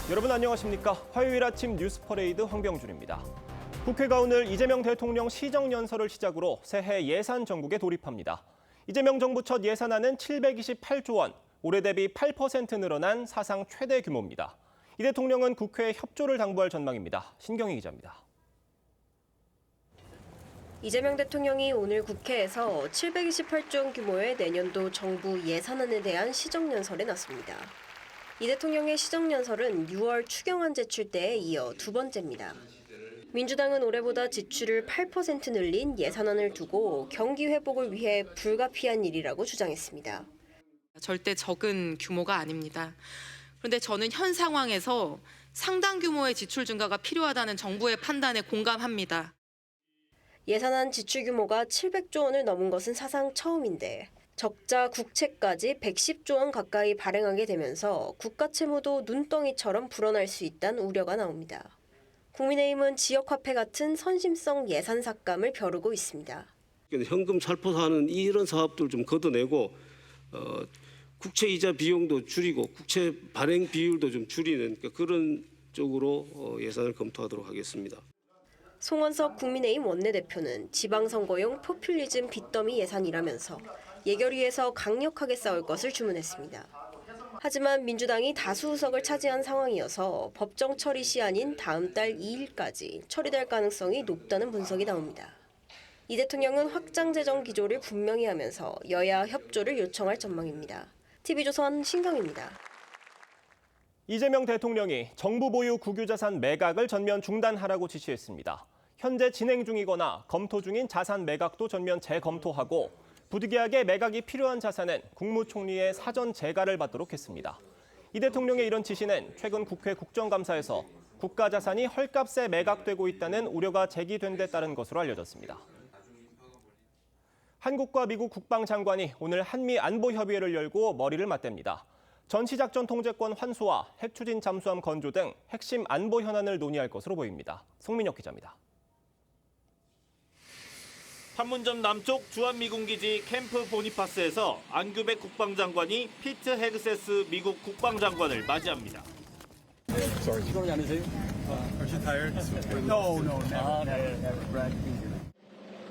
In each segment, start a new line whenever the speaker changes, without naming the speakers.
여러분 안녕하십니까? 화요일 아침 뉴스 퍼레이드 황병준입니다. 국회가 오늘 이재명 대통령 시정연설을 시작으로 새해 예산 정국에 돌입합니다. 이재명 정부 첫 예산안은 728조 원, 올해 대비 8% 늘어난 사상 최대 규모입니다. 이 대통령은 국회에 협조를 당부할 전망입니다. 신경희 기자입니다.
이재명 대통령이 오늘 국회에서 728조 원 규모의 내년도 정부 예산안에 대한 시정연설에 나섭니다. 이 대통령의 시정연설은 6월 추경안 제출 때에 이어 두 번째입니다. 민주당은 올해보다 지출을 8% 늘린 예산안을 두고 경기 회복을 위해 불가피한 일이라고 주장했습니다.
절대 적은 규모가 아닙니다. 그런데 저는 현 상황에서 상당 규모의 지출 증가가 필요하다는 정부의 판단에 공감합니다.
예산안 지출 규모가 700조 원을 넘은 것은 사상 처음인데 적자 국채까지 110조 원 가까이 발행하게 되면서 국가 채무도 눈덩이처럼 불어날 수 있다는 우려가 나옵니다. 국민의힘은 지역화폐 같은 선심성 예산 삭감을 벼르고 있습니다.
현금 살포하는 이런 사업들 좀 걷어내고 국채 이자 비용도 줄이고 국채 발행 비율도 좀 줄이는 그런 쪽으로 예산을 검토하도록 하겠습니다.
송원석 국민의힘 원내대표는 지방선거용 포퓰리즘 빚더미 예산이라면서 예결위에서 강력하게 싸울 것을 주문했습니다. 하지만 민주당이 다수 의석을 차지한 상황이어서 법정 처리 시한인 다음 달 2일까지 처리될 가능성이 높다는 분석이 나옵니다. 이 대통령은 확장 재정 기조를 분명히 하면서 여야 협조를 요청할 전망입니다. TV조선 신경입니다.
이재명 대통령이 정부 보유 국유자산 매각을 전면 중단하라고 지시했습니다. 현재 진행 중이거나 검토 중인 자산 매각도 전면 재검토하고 부득이하게 매각이 필요한 자산은 국무총리의 사전 재가를 받도록 했습니다. 이 대통령의 이런 지시는 최근 국회 국정감사에서 국가 자산이 헐값에 매각되고 있다는 우려가 제기된 데 따른 것으로 알려졌습니다. 한국과 미국 국방장관이 오늘 한미 안보협의회를 열고 머리를 맞댑니다. 전시작전 통제권 환수와 핵추진 잠수함 건조 등 핵심 안보 현안을 논의할 것으로 보입니다. 송민혁 기자입니다.
판문점 남쪽 주한미군기지 캠프 보니파스에서 안규백 국방장관이 피트 헤그세스 미국 국방장관을 맞이합니다.
피곤하지 않으세요?
Are you tired? No, no, never.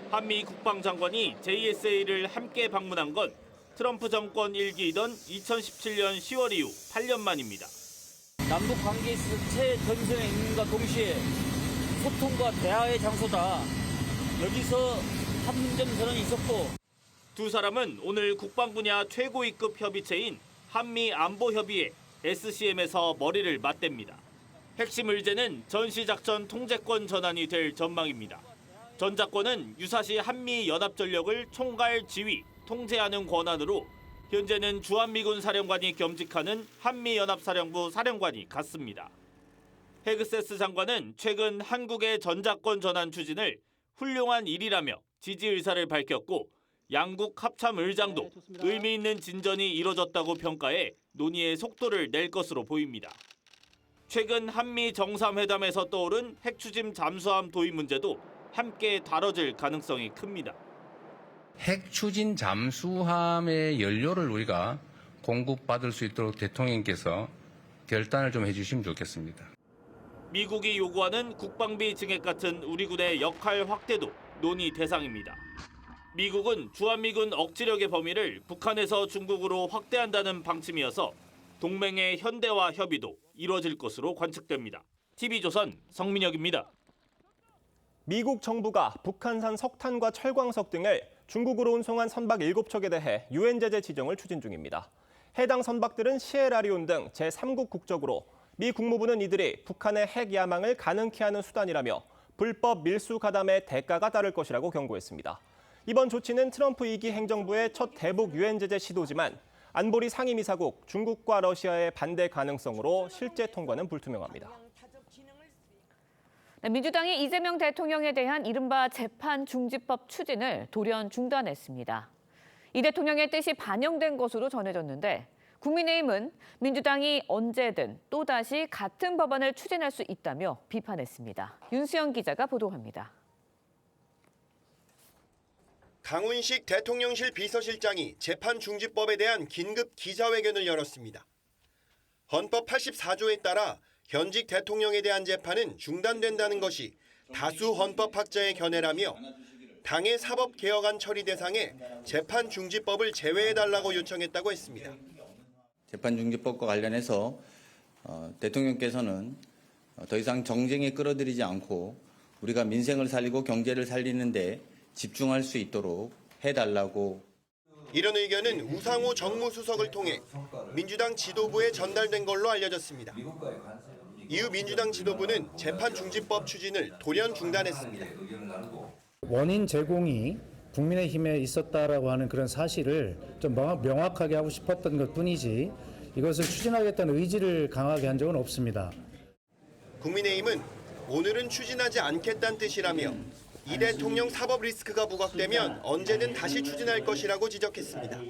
한미 국방장관이 JSA를 함께 방문한 건 트럼프 정권 1기이던 2017년 10월 이후 8년 만입니다.
남북 관계에 있어서 최전선에 있는과 동시에 소통과 대화의 장소다. 여기서 판문점 선언이 있었고.
두 사람은 오늘 국방 분야 최고위급 협의체인 한미 안보협의회 SCM에서 머리를 맞댑니다. 핵심 의제는 전시작전 통제권 전환이 될 전망입니다. 전작권은 유사시 한미 연합전력을 총괄 지휘, 통제하는 권한으로 현재는 주한미군 사령관이 겸직하는 한미연합사령부 사령관이 갖습니다. 헤그세스 장관은 최근 한국의 전작권 전환 추진을 훌륭한 일이라며 지지 의사를 밝혔고 양국 합참 의장도 의미 있는 진전이 이뤄졌다고 평가해 논의의 속도를 낼 것으로 보입니다. 최근 한미 정상회담에서 떠오른 핵추진 잠수함 도입 문제도 함께 다뤄질 가능성이 큽니다.
핵 추진 잠수함의 연료를 우리가 공급받을 수 있도록 대통령께서 결단을 좀 해주시면 좋겠습니다.
미국이 요구하는 국방비 증액 같은 우리 군의 역할 확대도 논의 대상입니다. 미국은 주한미군 억지력의 범위를 북한에서 중국으로 확대한다는 방침이어서 동맹의 현대화 협의도 이뤄질 것으로 관측됩니다. TV조선 성민혁입니다.
미국 정부가 북한산 석탄과 철광석 등을 중국으로 운송한 선박 7척에 대해 유엔 제재 지정을 추진 중입니다. 해당 선박들은 시에라리온 등 제3국 국적으로 미 국무부는 이들이 북한의 핵 야망을 가능케 하는 수단이라며 불법 밀수 가담의 대가가 따를 것이라고 경고했습니다. 이번 조치는 트럼프 2기 행정부의 첫 대북 유엔 제재 시도지만 안보리 상임이사국 중국과 러시아의 반대 가능성으로 실제 통과는 불투명합니다.
민주당이 이재명 대통령에 대한 이른바 재판중지법 추진을 돌연 중단했습니다. 이 대통령의 뜻이 반영된 것으로 전해졌는데 국민의힘은 민주당이 언제든 또다시 같은 법안을 추진할 수 있다며 비판했습니다. 윤수영 기자가 보도합니다.
강훈식 대통령실 비서실장이 재판중지법에 대한 긴급 기자회견을 열었습니다. 헌법 84조에 따라 현직 대통령에 대한 재판은 중단된다는 것이 다수 헌법학자의 견해라며 당의 사법개혁안 처리 대상에 재판중지법을 제외해달라고 요청했다고 했습니다.
재판중지법과 관련해서 대통령께서는 더 이상 정쟁에 끌어들이지 않고 우리가 민생을 살리고 경제를 살리는 데 집중할 수 있도록 해달라고.
이런 의견은 우상호 정무수석을 통해 민주당 지도부에 전달된 걸로 알려졌습니다. 이후 민주당 지도부는 재판중지법 추진을 돌연 중단했습니다.
원인 제공이 국민의힘에 있었다라고 하는 그런 사실을 좀 명확하게 하고 싶었던 것뿐이지 이것을 추진하겠다는 의지를 강하게 한 적은 없습니다.
국민의힘은 오늘은 추진하지 않겠다는 뜻이라며 이 대통령 사법 리스크가 부각되면 언제든 다시 추진할 것이라고 지적했습니다.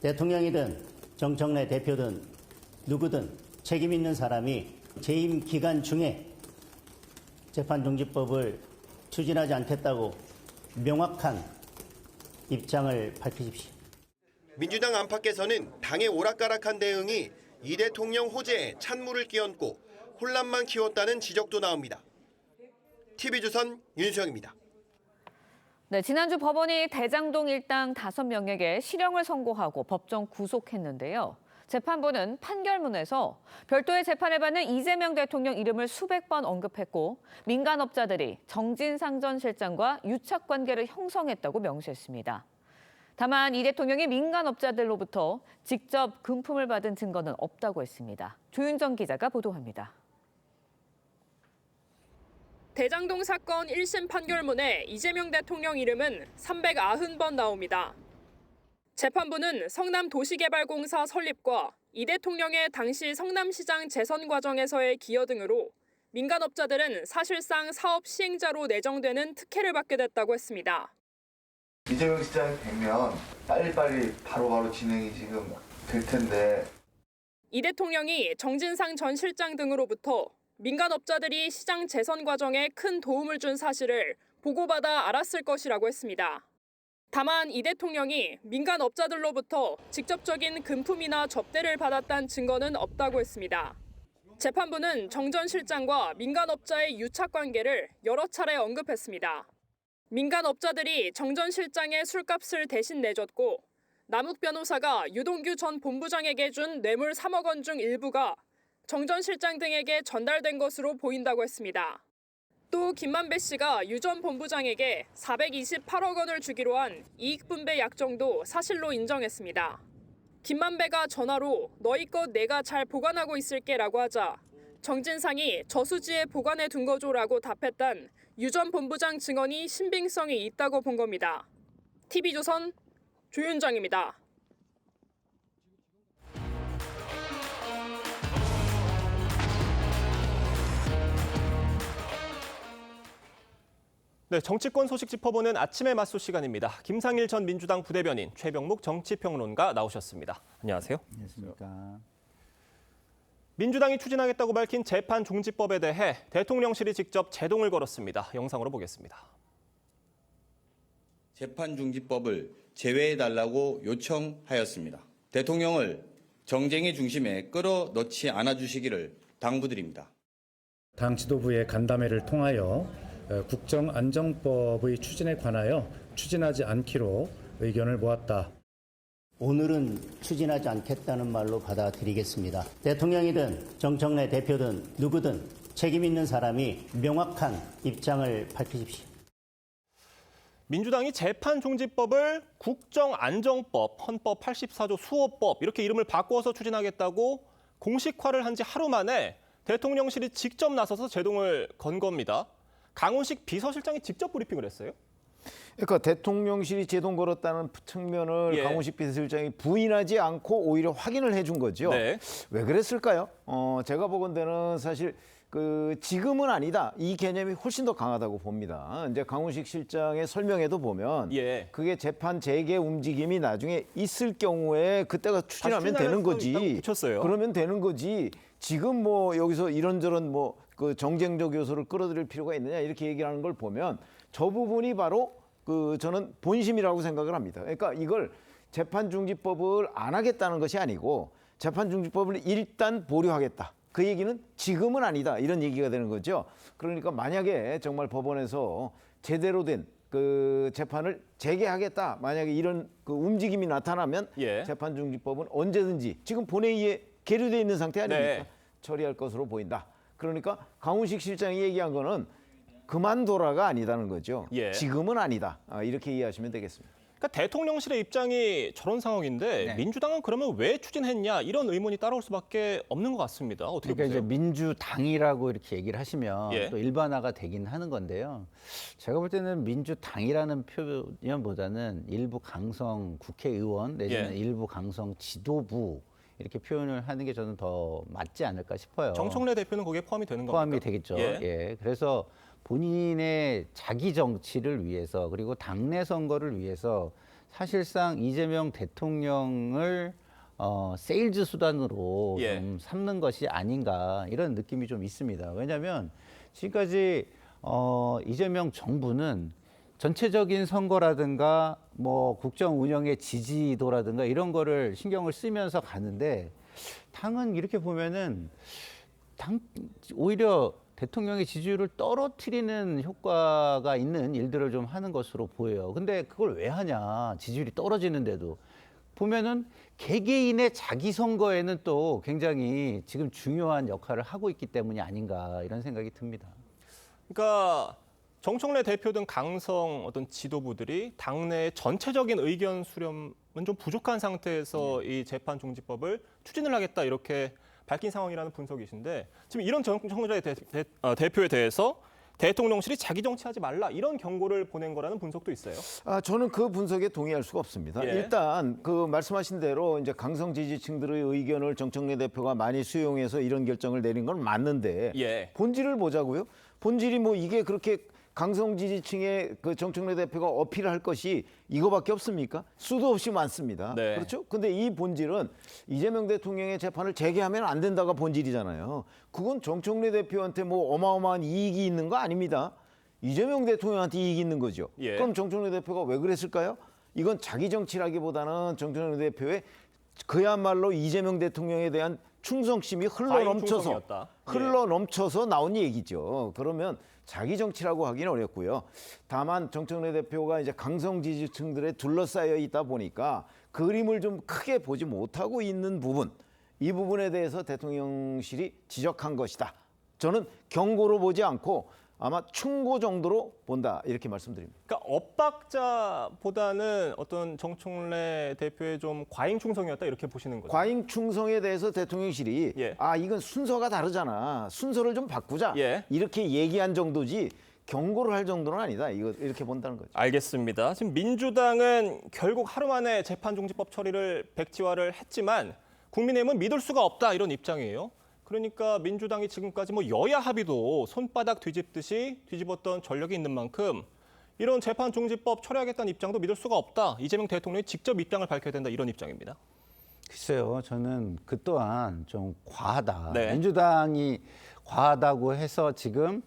대통령이든 정청래 대표든 누구든 책임 있는 사람이 재임 기간 중에 재판중지법을 추진하지 않겠다고 명확한 입장을 밝히십시오.
민주당 안팎에서는 당의 오락가락한 대응이 이 대통령 호재에 찬물을 끼얹고 혼란만 키웠다는 지적도 나옵니다. TV조선 윤수영입니다.
네, 지난주 법원이 대장동 일당 5명에게 실형을 선고하고 법정 구속했는데요. 재판부는 판결문에서 별도의 재판을 받는 이재명 대통령 이름을 수백 번 언급했고 민간업자들이 정진상 전 실장과 유착관계를 형성했다고 명시했습니다. 다만 이 대통령이 민간업자들로부터 직접 금품을 받은 증거는 없다고 했습니다. 조윤정 기자가 보도합니다.
대장동 사건 1심 판결문에 이재명 대통령 이름은 390번 나옵니다. 재판부는 성남도시개발공사 설립과 이 대통령의 당시 성남시장 재선 과정에서의 기여 등으로 민간업자들은 사실상 사업 시행자로 내정되는 특혜를 받게 됐다고 했습니다.
이재명 시장이 되면 빨리빨리 바로바로 진행이 지금 될 텐데.
이 대통령이 정진상 전 실장 등으로부터 민간업자들이 시장 재선 과정에 큰 도움을 준 사실을 보고받아 알았을 것이라고 했습니다. 다만 이 대통령이 민간업자들로부터 직접적인 금품이나 접대를 받았다는 증거는 없다고 했습니다. 재판부는 정 전 실장과 민간업자의 유착관계를 여러 차례 언급했습니다. 민간업자들이 정 전 실장의 술값을 대신 내줬고 남욱 변호사가 유동규 전 본부장에게 준 뇌물 3억 원 중 일부가 정 전 실장 등에게 전달된 것으로 보인다고 했습니다. 또 김만배 씨가 유 전 본부장에게 428억 원을 주기로 한 이익분배 약정도 사실로 인정했습니다. 김만배가 전화로 너희 것 내가 잘 보관하고 있을게라고 하자 정진상이 저수지에 보관해 둔 거죠라고 답했던 유 전 본부장 증언이 신빙성이 있다고 본 겁니다. TV조선 조윤정입니다.
네, 정치권 소식 짚어보는 아침의 맞소 시간입니다. 김상일 전 민주당 부대변인, 최병묵 정치평론가 나오셨습니다. 안녕하세요.
안녕하십니까.
민주당이 추진하겠다고 밝힌 재판중지법에 대해 대통령실이 직접 제동을 걸었습니다. 영상으로 보겠습니다.
재판중지법을 제외해달라고 요청하였습니다. 대통령을 정쟁의 중심에 끌어넣지 않아주시기를 당부드립니다.
당 지도부의 간담회를 통하여 국정안정법의 추진에 관하여 추진하지 않기로 의견을 모았다.
오늘은 추진하지 않겠다는 말로 받아들이겠습니다. 대통령이든 정청래 대표든 누구든 책임 있는 사람이 명확한 입장을 밝히십시오.
민주당이 재판중지법을 국정안정법, 헌법 84조 수호법 이렇게 이름을 바꿔서 추진하겠다고 공식화를 한 지 하루 만에 대통령실이 직접 나서서 제동을 건 겁니다. 강훈식 비서실장이 직접 브리핑을 했어요?
그러니까 대통령실이 제동 걸었다는 측면을 강훈식 비서실장이 부인하지 않고 오히려 확인을 해준 거죠.
네.
왜 그랬을까요? 제가 보건대는 사실 지금은 아니다. 이 개념이 훨씬 더 강하다고 봅니다. 이제 강훈식 실장의 설명에도 보면 그게 재판 재개 움직임이 나중에 있을 경우에 그때가 추진하면 되는 거지. 그러면 되는 거지. 지금 뭐 여기서 이런저런 그 정쟁적 요소를 끌어들일 필요가 있느냐 이렇게 얘기하는 걸 보면 저 부분이 바로 저는 본심이라고 생각을 합니다. 그러니까 이걸 재판중지법을 안 하겠다는 것이 아니고 재판중지법을 일단 보류하겠다. 그 얘기는 지금은 아니다 이런 얘기가 되는 거죠. 그러니까 만약에 정말 법원에서 제대로 된 그 재판을 재개하겠다 만약에 이런 그 움직임이 나타나면 재판중지법은 언제든지 지금 본회의에 계류되어 있는 상태 아닙니까? 처리할 것으로 보인다. 그러니까 강훈식 실장이 얘기한 거는 그만둬라가 아니다는 거죠. 지금은 아니다. 이렇게 이해하시면 되겠습니다.
그러니까 대통령실의 입장이 저런 상황인데 민주당은 그러면 왜 추진했냐 이런 의문이 따라올 수밖에 없는 것 같습니다. 어떻게
그러니까
보세요?
이제 민주당이라고 이렇게 얘기를 하시면 또 일반화가 되긴 하는 건데요. 제가 볼 때는 민주당이라는 표현보다는 일부 강성 국회의원 내지는 일부 강성 지도부 이렇게 표현을 하는 게 저는 더 맞지 않을까 싶어요.
정청래 대표는 거기에 포함이 되는 겁니까?
포함이 되겠죠. 그래서 본인의 자기 정치를 위해서 그리고 당내 선거를 위해서 사실상 이재명 대통령을 세일즈 수단으로 좀 삼는 것이 아닌가 이런 느낌이 좀 있습니다. 왜냐하면 지금까지 이재명 정부는 전체적인 선거라든가 뭐 국정 운영의 지지도라든가 이런 거를 신경을 쓰면서 가는데 당은 이렇게 보면은 오히려 대통령의 지지율을 떨어뜨리는 효과가 있는 일들을 좀 하는 것으로 보여요. 근데 그걸 왜 하냐? 지지율이 떨어지는데도. 보면은 개개인의 자기 선거에는 또 굉장히 지금 중요한 역할을 하고 있기 때문이 아닌가 이런 생각이 듭니다.
그러니까 정청래 대표 등 강성 어떤 지도부들이 당내 전체적인 의견 수렴은 좀 부족한 상태에서 이 재판중지법을 추진을 하겠다 이렇게 밝힌 상황이라는 분석이신데 지금 이런 정청래 대표에 대해서 대통령실이 자기 정치하지 말라 이런 경고를 보낸 거라는 분석도 있어요.
저는 그 분석에 동의할 수가 없습니다. 일단 그 말씀하신 대로 이제 강성 지지층들의 의견을 정청래 대표가 많이 수용해서 이런 결정을 내린 건 맞는데 본질을 보자고요. 본질이 뭐 이게 그렇게 강성 지지층의 그 정청래 대표가 어필할 것이 이거밖에 없습니까? 수도 없이 많습니다. 그렇죠? 근데 이 본질은 이재명 대통령의 재판을 재개하면 안 된다가 본질이잖아요. 그건 정청래 대표한테 뭐 어마어마한 이익이 있는 거 아닙니다. 이재명 대통령한테 이익이 있는 거죠. 그럼 정청래 대표가 왜 그랬을까요? 이건 자기 정치라기보다는 정청래 대표의 그야말로 이재명 대통령에 대한 충성심이 흘러넘쳐서 나온 얘기죠. 그러면 자기 정치라고 하기는 어렵고요. 다만 정청래 대표가 이제 강성 지지층들에 둘러싸여 있다 보니까 그림을 좀 크게 보지 못하고 있는 부분, 이 부분에 대해서 대통령실이 지적한 것이다. 저는 경고로 보지 않고 아마 충고 정도로 본다 이렇게 말씀드립니다.
그러니까 엇박자보다는 어떤 정청래 대표의 좀 과잉 충성이었다 이렇게 보시는 거죠.
과잉 충성에 대해서 대통령실이 이건 순서가 다르잖아. 순서를 좀 바꾸자. 이렇게 얘기한 정도지 경고를 할 정도는 아니다. 이렇게 본다는 거죠.
알겠습니다. 지금 민주당은 결국 하루 만에 재판중지법 처리를 백지화를 했지만 국민의힘은 믿을 수가 없다 이런 입장이에요. 그러니까 민주당이 지금까지 뭐 여야 합의도 손바닥 뒤집듯이 뒤집었던 전력이 있는 만큼 이런 재판중지법 처리하겠다는 입장도 믿을 수가 없다. 이재명 대통령이 직접 입장을 밝혀야 된다 이런 입장입니다.
글쎄요. 저는 그 또한 좀 과하다. 민주당이 과하다고 해서 지금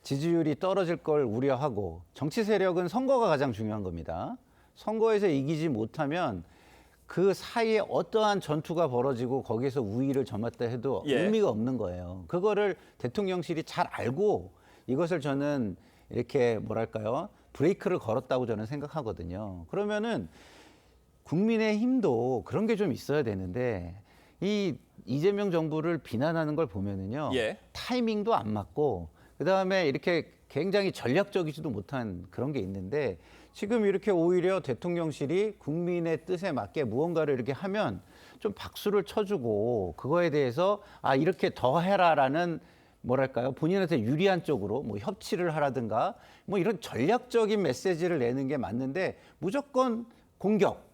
지지율이 떨어질 걸 우려하고 정치 세력은 선거가 가장 중요한 겁니다. 선거에서 이기지 못하면 그 사이에 어떠한 전투가 벌어지고 거기에서 우위를 점했다 해도 의미가 없는 거예요. 그거를 대통령실이 잘 알고 이것을 저는 이렇게 뭐랄까요? 브레이크를 걸었다고 저는 생각하거든요. 그러면은 국민의힘도 그런 게 좀 있어야 되는데 이 이재명 정부를 비난하는 걸 보면은요. 타이밍도 안 맞고 그다음에 이렇게 굉장히 전략적이지도 못한 그런 게 있는데 지금 이렇게 오히려 대통령실이 국민의 뜻에 맞게 무언가를 이렇게 하면 좀 박수를 쳐주고 그거에 대해서 이렇게 더 해라라는 뭐랄까요 본인한테 유리한 쪽으로 뭐 협치를 하라든가 뭐 이런 전략적인 메시지를 내는 게 맞는데 무조건 공격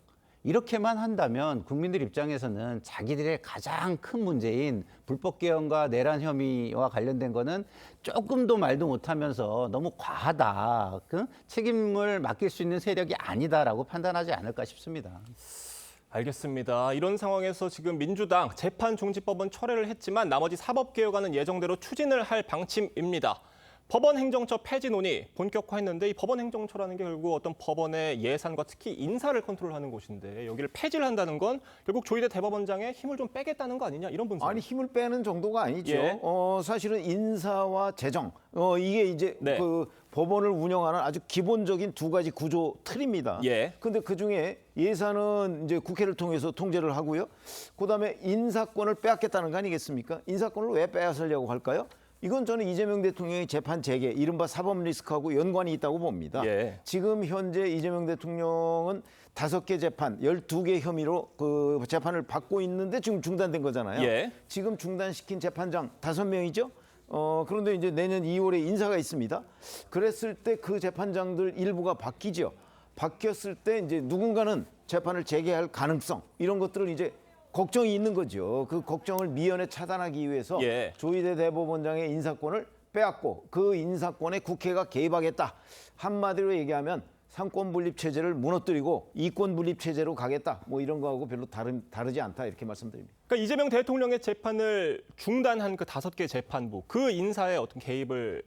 이렇게만 한다면 국민들 입장에서는 자기들의 가장 큰 문제인 불법 개헌과 내란 혐의와 관련된 거는 조금도 말도 못하면서 너무 과하다. 그 책임을 맡길 수 있는 세력이 아니다라고 판단하지 않을까 싶습니다.
알겠습니다. 이런 상황에서 지금 민주당 재판중지법은 철회를 했지만 나머지 사법개혁안은 예정대로 추진을 할 방침입니다. 법원 행정처 폐지 논의 본격화했는데 이 법원 행정처라는 게 결국 어떤 법원의 예산과 특히 인사를 컨트롤하는 곳인데 여기를 폐지를 한다는 건 결국 조희대 대법원장의 힘을 좀 빼겠다는 거 아니냐 이런 분석.
아니 힘을 빼는 정도가 아니죠.
예.
사실은 인사와 재정 이게 이제
네.
그 법원을 운영하는 아주 기본적인 두 가지 구조 틀입니다.
예.
근데 그 중에 예산은 이제 국회를 통해서 통제를 하고요. 그다음에 인사권을 빼앗겠다는 거 아니겠습니까? 인사권을 왜 빼앗으려고 할까요? 이건 저는 이재명 대통령의 재판 재개, 이른바 사법 리스크하고 연관이 있다고 봅니다.
예.
지금 현재 이재명 대통령은 5개 재판, 12개 혐의로 그 재판을 받고 있는데 지금 중단된 거잖아요.
예.
지금 중단시킨 재판장 5명이죠. 그런데 이제 내년 2월에 인사가 있습니다. 그랬을 때 그 재판장들 일부가 바뀌죠. 바뀌었을 때 이제 누군가는 재판을 재개할 가능성 이런 것들을 이제 걱정이 있는 거죠. 그 걱정을 미연에 차단하기 위해서
예.
조희대 대법원장의 인사권을 빼앗고 그 인사권에 국회가 개입하겠다. 한마디로 얘기하면 상권 분립 체제를 무너뜨리고 이권 분립 체제로 가겠다. 뭐 이런 거하고 별로 다르지 않다 이렇게 말씀드립니다.
그러니까 이재명 대통령의 재판을 중단한 그 5개 재판부 그 인사에 어떤 개입을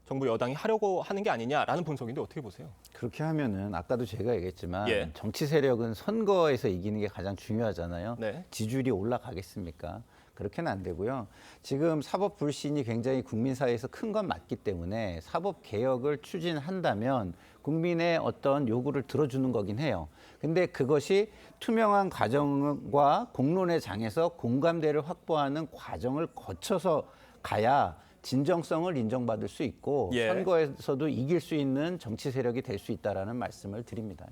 정부 여당이 하려고 하는 게 아니냐라는 분석인데 어떻게 보세요?
그렇게 하면은 아까도 제가 얘기했지만
예.
정치 세력은 선거에서 이기는 게 가장 중요하잖아요.
네.
지지율이 올라가겠습니까? 그렇게는 안 되고요. 지금 사법 불신이 굉장히 국민 사회에서 큰 건 맞기 때문에 사법 개혁을 추진한다면 국민의 어떤 요구를 들어주는 거긴 해요. 근데 그것이 투명한 과정과 공론의 장에서 공감대를 확보하는 과정을 거쳐서 가야 진정성을 인정받을 수 있고
예.
선거에서도 이길 수 있는 정치 세력이 될 수 있다라는 말씀을 드립니다.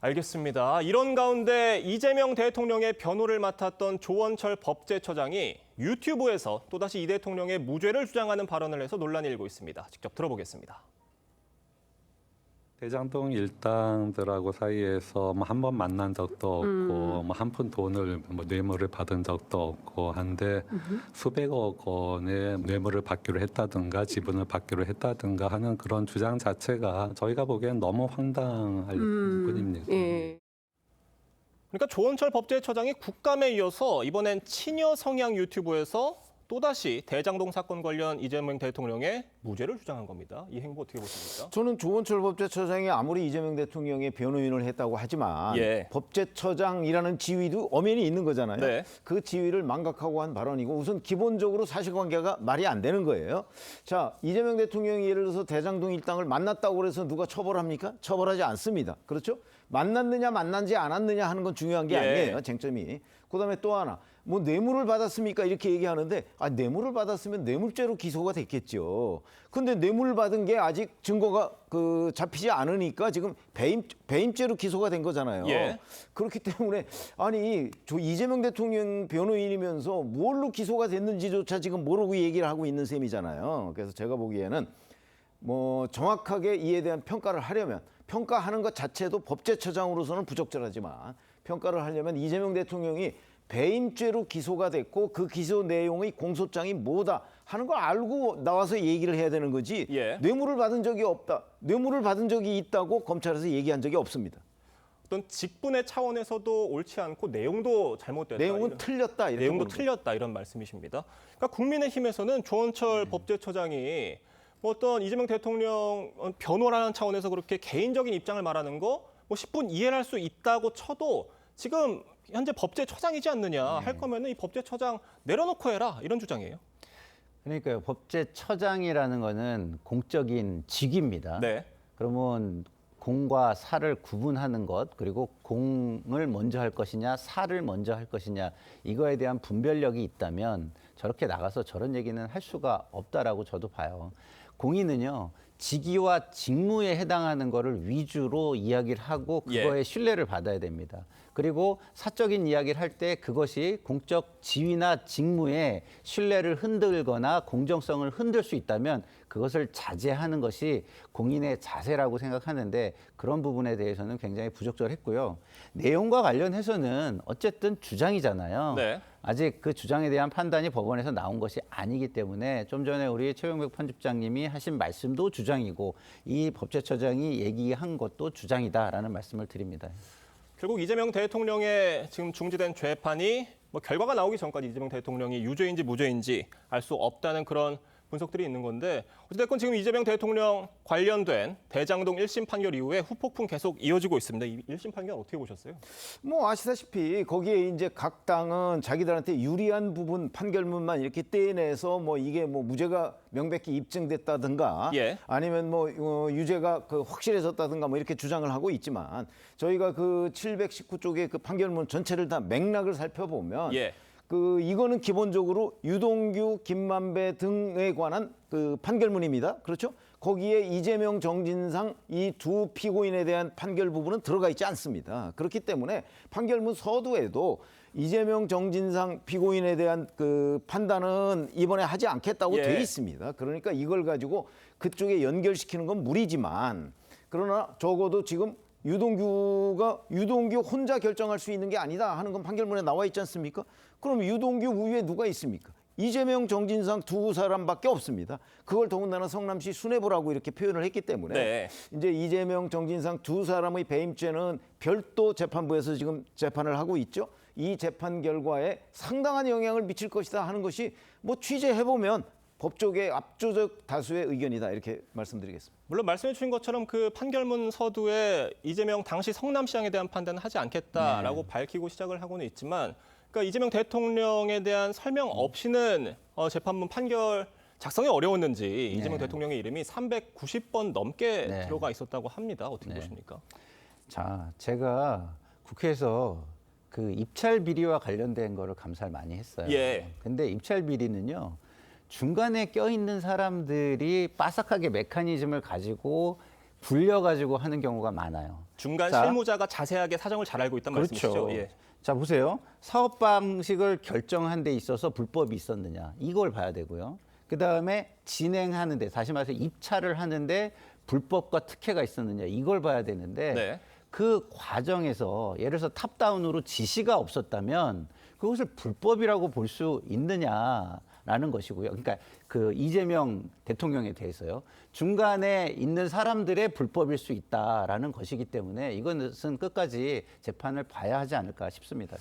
알겠습니다. 이런 가운데 이재명 대통령의 변호를 맡았던 조원철 법제처장이 유튜브에서 또다시 이 대통령의 무죄를 주장하는 발언을 해서 논란이 일고 있습니다. 직접 들어보겠습니다.
대장동 일당들하고 사이에서 한 번 만난 적도 없고 한 푼 돈을 뇌물을 받은 적도 없고 한데 수백억 원의 뇌물을 받기로 했다든가 지분을 받기로 했다든가 하는 그런 주장 자체가 저희가 보기엔 너무 황당할 뿐입니다.
예.
그러니까 조원철 법제처장이 국감에 이어서 이번엔 친여 성향 유튜브에서 또다시 대장동 사건 관련 이재명 대통령의 무죄를 주장한 겁니다. 이 행보 어떻게 보십니까?
저는 조원철 법제처장이 아무리 이재명 대통령의 변호인을 했다고 하지만
예.
법제처장이라는 지위도 엄연히 있는 거잖아요.
네.
그 지위를 망각하고 한 발언이고 우선 기본적으로 사실관계가 말이 안 되는 거예요. 자, 이재명 대통령이 예를 들어서 대장동 일당을 만났다고 해서 누가 처벌합니까? 처벌하지 않습니다. 그렇죠? 만났느냐 만난지 않았느냐 하는 건 중요한 게
예.
아니에요. 쟁점이. 그다음에 또 하나. 뭐 뇌물을 받았습니까? 이렇게 얘기하는데 뇌물을 받았으면 뇌물죄로 기소가 됐겠죠. 근데 뇌물을 받은 게 아직 증거가 잡히지 않으니까 지금 배임죄로 기소가 된 거잖아요.
예.
그렇기 때문에 아니 이재명 대통령 변호인이면서 뭘로 기소가 됐는지조차 지금 모르고 얘기를 하고 있는 셈이잖아요. 그래서 제가 보기에는 뭐 정확하게 이에 대한 평가를 하려면 평가하는 것 자체도 법제처장으로서는 부적절하지만 평가를 하려면 이재명 대통령이 배임죄로 기소가 됐고 그 기소 내용의 공소장이 뭐다 하는 걸 알고 나와서 얘기를 해야 되는 거지.
예.
뇌물을 받은 적이 없다. 뇌물을 받은 적이 있다고 검찰에서 얘기한 적이 없습니다.
어떤 직분의 차원에서도 옳지 않고 내용도 잘못됐다.
내용은 틀렸다. 이렇게
내용도
보는 거예요.
틀렸다 이런 말씀이십니다. 그러니까 국민의힘에서는 조원철 법제처장이 뭐 어떤 이재명 대통령 변호라는 차원에서 그렇게 개인적인 입장을 말하는 거 뭐 10분 이해를 할 수 있다고 쳐도 지금 현재 법제처장이지 않느냐 할 거면은 이 법제처장 내려놓고 해라 이런 주장이에요.
그러니까요. 법제처장이라는 거는 공적인 직위입니다.
네.
그러면 공과 사를 구분하는 것, 그리고 공을 먼저 할 것이냐, 사를 먼저 할 것이냐, 이거에 대한 분별력이 있다면 저렇게 나가서 저런 얘기는 할 수가 없다라고 저도 봐요. 공인은요, 직위와 직무에 해당하는 거를 위주로 이야기를 하고 그거에 신뢰를 받아야 됩니다. 그리고 사적인 이야기를 할 때 그것이 공적 지위나 직무에 신뢰를 흔들거나 공정성을 흔들 수 있다면 그것을 자제하는 것이 공인의 자세라고 생각하는데 그런 부분에 대해서는 굉장히 부적절했고요. 내용과 관련해서는 어쨌든 주장이잖아요.
네.
아직 그 주장에 대한 판단이 법원에서 나온 것이 아니기 때문에 좀 전에 우리 최영백 편집장님이 하신 말씀도 주장이고 이 법제처장이 얘기한 것도 주장이다라는 말씀을 드립니다.
결국 이재명 대통령의 지금 중지된 재판이 뭐 결과가 나오기 전까지 이재명 대통령이 유죄인지 무죄인지 알 수 없다는 그런 분석들이 있는 건데 어찌됐건 지금 이재명 대통령 관련된 대장동 1심 판결 이후에 후폭풍 계속 이어지고 있습니다. 이 1심 판결 어떻게 보셨어요?
뭐 아시다시피 거기에 이제 각 당은 자기들한테 유리한 부분 판결문만 이렇게 떼내서 뭐 이게 뭐 무죄가 명백히 입증됐다든가
예.
아니면 뭐 유죄가 그 확실해졌다든가 뭐 이렇게 주장을 하고 있지만 저희가 그 719쪽의 그 판결문 전체를 다 맥락을 살펴보면
예.
이거는 기본적으로 유동규, 김만배 등에 관한 그 판결문입니다. 그렇죠? 거기에 이재명, 정진상 이 두 피고인에 대한 판결 부분은 들어가 있지 않습니다. 그렇기 때문에 판결문 서두에도 이재명, 정진상 피고인에 대한 그 판단은 이번에 하지 않겠다고
예.
돼 있습니다. 그러니까 이걸 가지고 그쪽에 연결시키는 건 무리지만 그러나 적어도 지금 유동규 혼자 결정할 수 있는 게 아니다 하는 건 판결문에 나와 있지 않습니까? 그럼 유동규 위에 누가 있습니까? 이재명, 정진상 두 사람밖에 없습니다. 그걸 더군다나 성남시 수뇌부라고 이렇게 표현을 했기 때문에
네.
이제 이재명, 정진상 두 사람의 배임죄는 별도 재판부에서 지금 재판을 하고 있죠. 이 재판 결과에 상당한 영향을 미칠 것이다 하는 것이 뭐 취재해보면 법조계 압도적 다수의 의견이다 이렇게 말씀드리겠습니다.
물론 말씀해 주신 것처럼 그 판결문 서두에 이재명 당시 성남시장에 대한 판단은 하지 않겠다라고 밝히고 시작을 하고는 있지만 그러니까 이재명 대통령에 대한 설명 없이는 재판문 판결 작성이 어려웠는지 이재명 대통령의 이름이 390번 넘게 들어가 있었다고 합니다. 어떻게 보십니까?
자, 제가 국회에서 그 입찰 비리와 관련된 거를 감사를 많이 했어요.
예.
근데 입찰 비리는요. 중간에 껴있는 사람들이 빠삭하게 메커니즘을 가지고 굴려가지고 하는 경우가 많아요.
중간
자,
실무자가 자세하게 사정을 잘 알고 있다는
그렇죠.
말씀이시죠? 예.
자, 보세요. 사업 방식을 결정한 데 있어서 불법이 있었느냐. 이걸 봐야 되고요. 그다음에 진행하는데, 다시 말해서 입찰을 하는데 불법과 특혜가 있었느냐. 이걸 봐야 되는데 그 과정에서 예를 들어서 탑다운으로 지시가 없었다면 그것을 불법이라고 볼 수 있느냐라는 것이고요. 그러니까 그 이재명 대통령에 대해서요. 중간에 있는 사람들의 불법일 수 있다라는 것이기 때문에 이것은 끝까지 재판을 봐야 하지 않을까 싶습니다.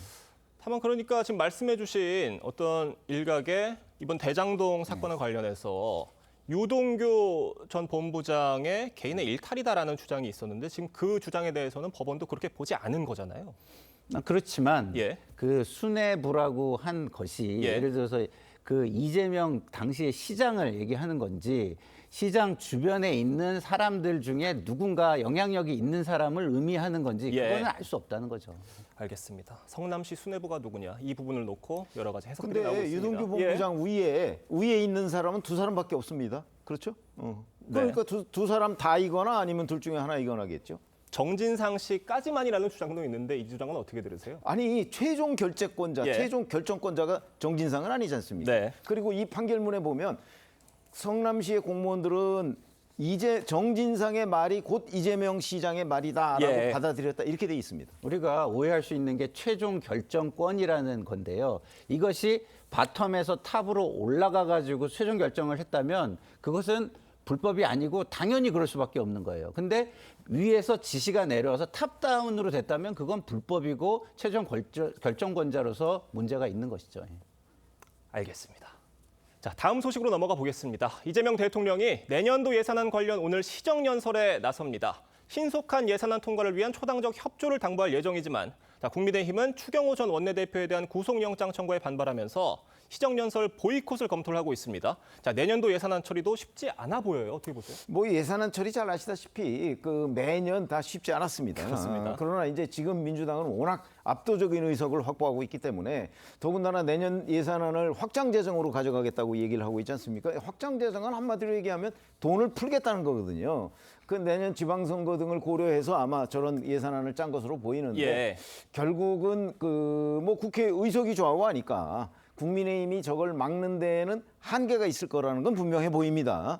다만 그러니까 지금 말씀해 주신 어떤 일각의 이번 대장동 사건과 관련해서 유동규 전 본부장의 개인의 일탈이다라는 주장이 있었는데 지금 그 주장에 대해서는 법원도 그렇게 보지 않은 거잖아요.
그렇지만 그 수뇌부라고 한 것이 예를 들어서 그 이재명 당시의 시장을 얘기하는 건지 시장 주변에 있는 사람들 중에 누군가 영향력이 있는 사람을 의미하는 건지 그거는 알 수 없다는 거죠.
알겠습니다. 성남시 수뇌부가 누구냐 이 부분을 놓고 여러 가지 해석들이 나오고
근데
있습니다.
유동규 본부장 위에 있는 사람은 두 사람밖에 없습니다. 그렇죠? 그러니까 두 사람 다이거나 아니면 둘 중에 하나이거나겠죠.
정진상 씨까지만이라는 주장도 있는데 이 주장은 어떻게 들으세요?
아니 최종 결재권자, 최종 결정권자가 정진상은 아니지 않습니까? 그리고 이 판결문에 보면 성남시의 공무원들은 정진상의 말이 곧 이재명 시장의 말이다라고 받아들였다 이렇게 돼 있습니다.
우리가 오해할 수 있는 게 최종 결정권이라는 건데요. 이것이 바텀에서 탑으로 올라가 가지고 최종 결정을 했다면 그것은 불법이 아니고 당연히 그럴 수밖에 없는 거예요. 근데 위에서 지시가 내려와서 탑다운으로 됐다면 그건 불법이고 최종 결정권자로서 문제가 있는 것이죠.
알겠습니다. 자, 다음 소식으로 넘어가 보겠습니다. 이재명 대통령이 내년도 예산안 관련 오늘 시정연설에 나섭니다. 신속한 예산안 통과를 위한 초당적 협조를 당부할 예정이지만 국민의힘은 추경호 전 원내대표에 대한 구속영장 청구에 반발하면서 시정연설 보이콧을 검토를 하고 있습니다. 자, 내년도 예산안 처리도 쉽지 않아 보여요. 어떻게 보세요?
뭐 예산안 처리 잘 아시다시피 그 매년 다 쉽지 않았습니다.
그렇습니다.
그러나 이제 지금 민주당은 워낙 압도적인 의석을 확보하고 있기 때문에 더군다나 내년 예산안을 확장 재정으로 가져가겠다고 얘기를 하고 있지 않습니까? 확장 재정은 한마디로 얘기하면 돈을 풀겠다는 거거든요. 그 내년 지방선거 등을 고려해서 아마 저런 예산안을 짠 것으로 보이는데 결국은 그 뭐 국회 의석이 좌우하니까 국민의힘이 저걸 막는 데에는 한계가 있을 거라는 건 분명해 보입니다.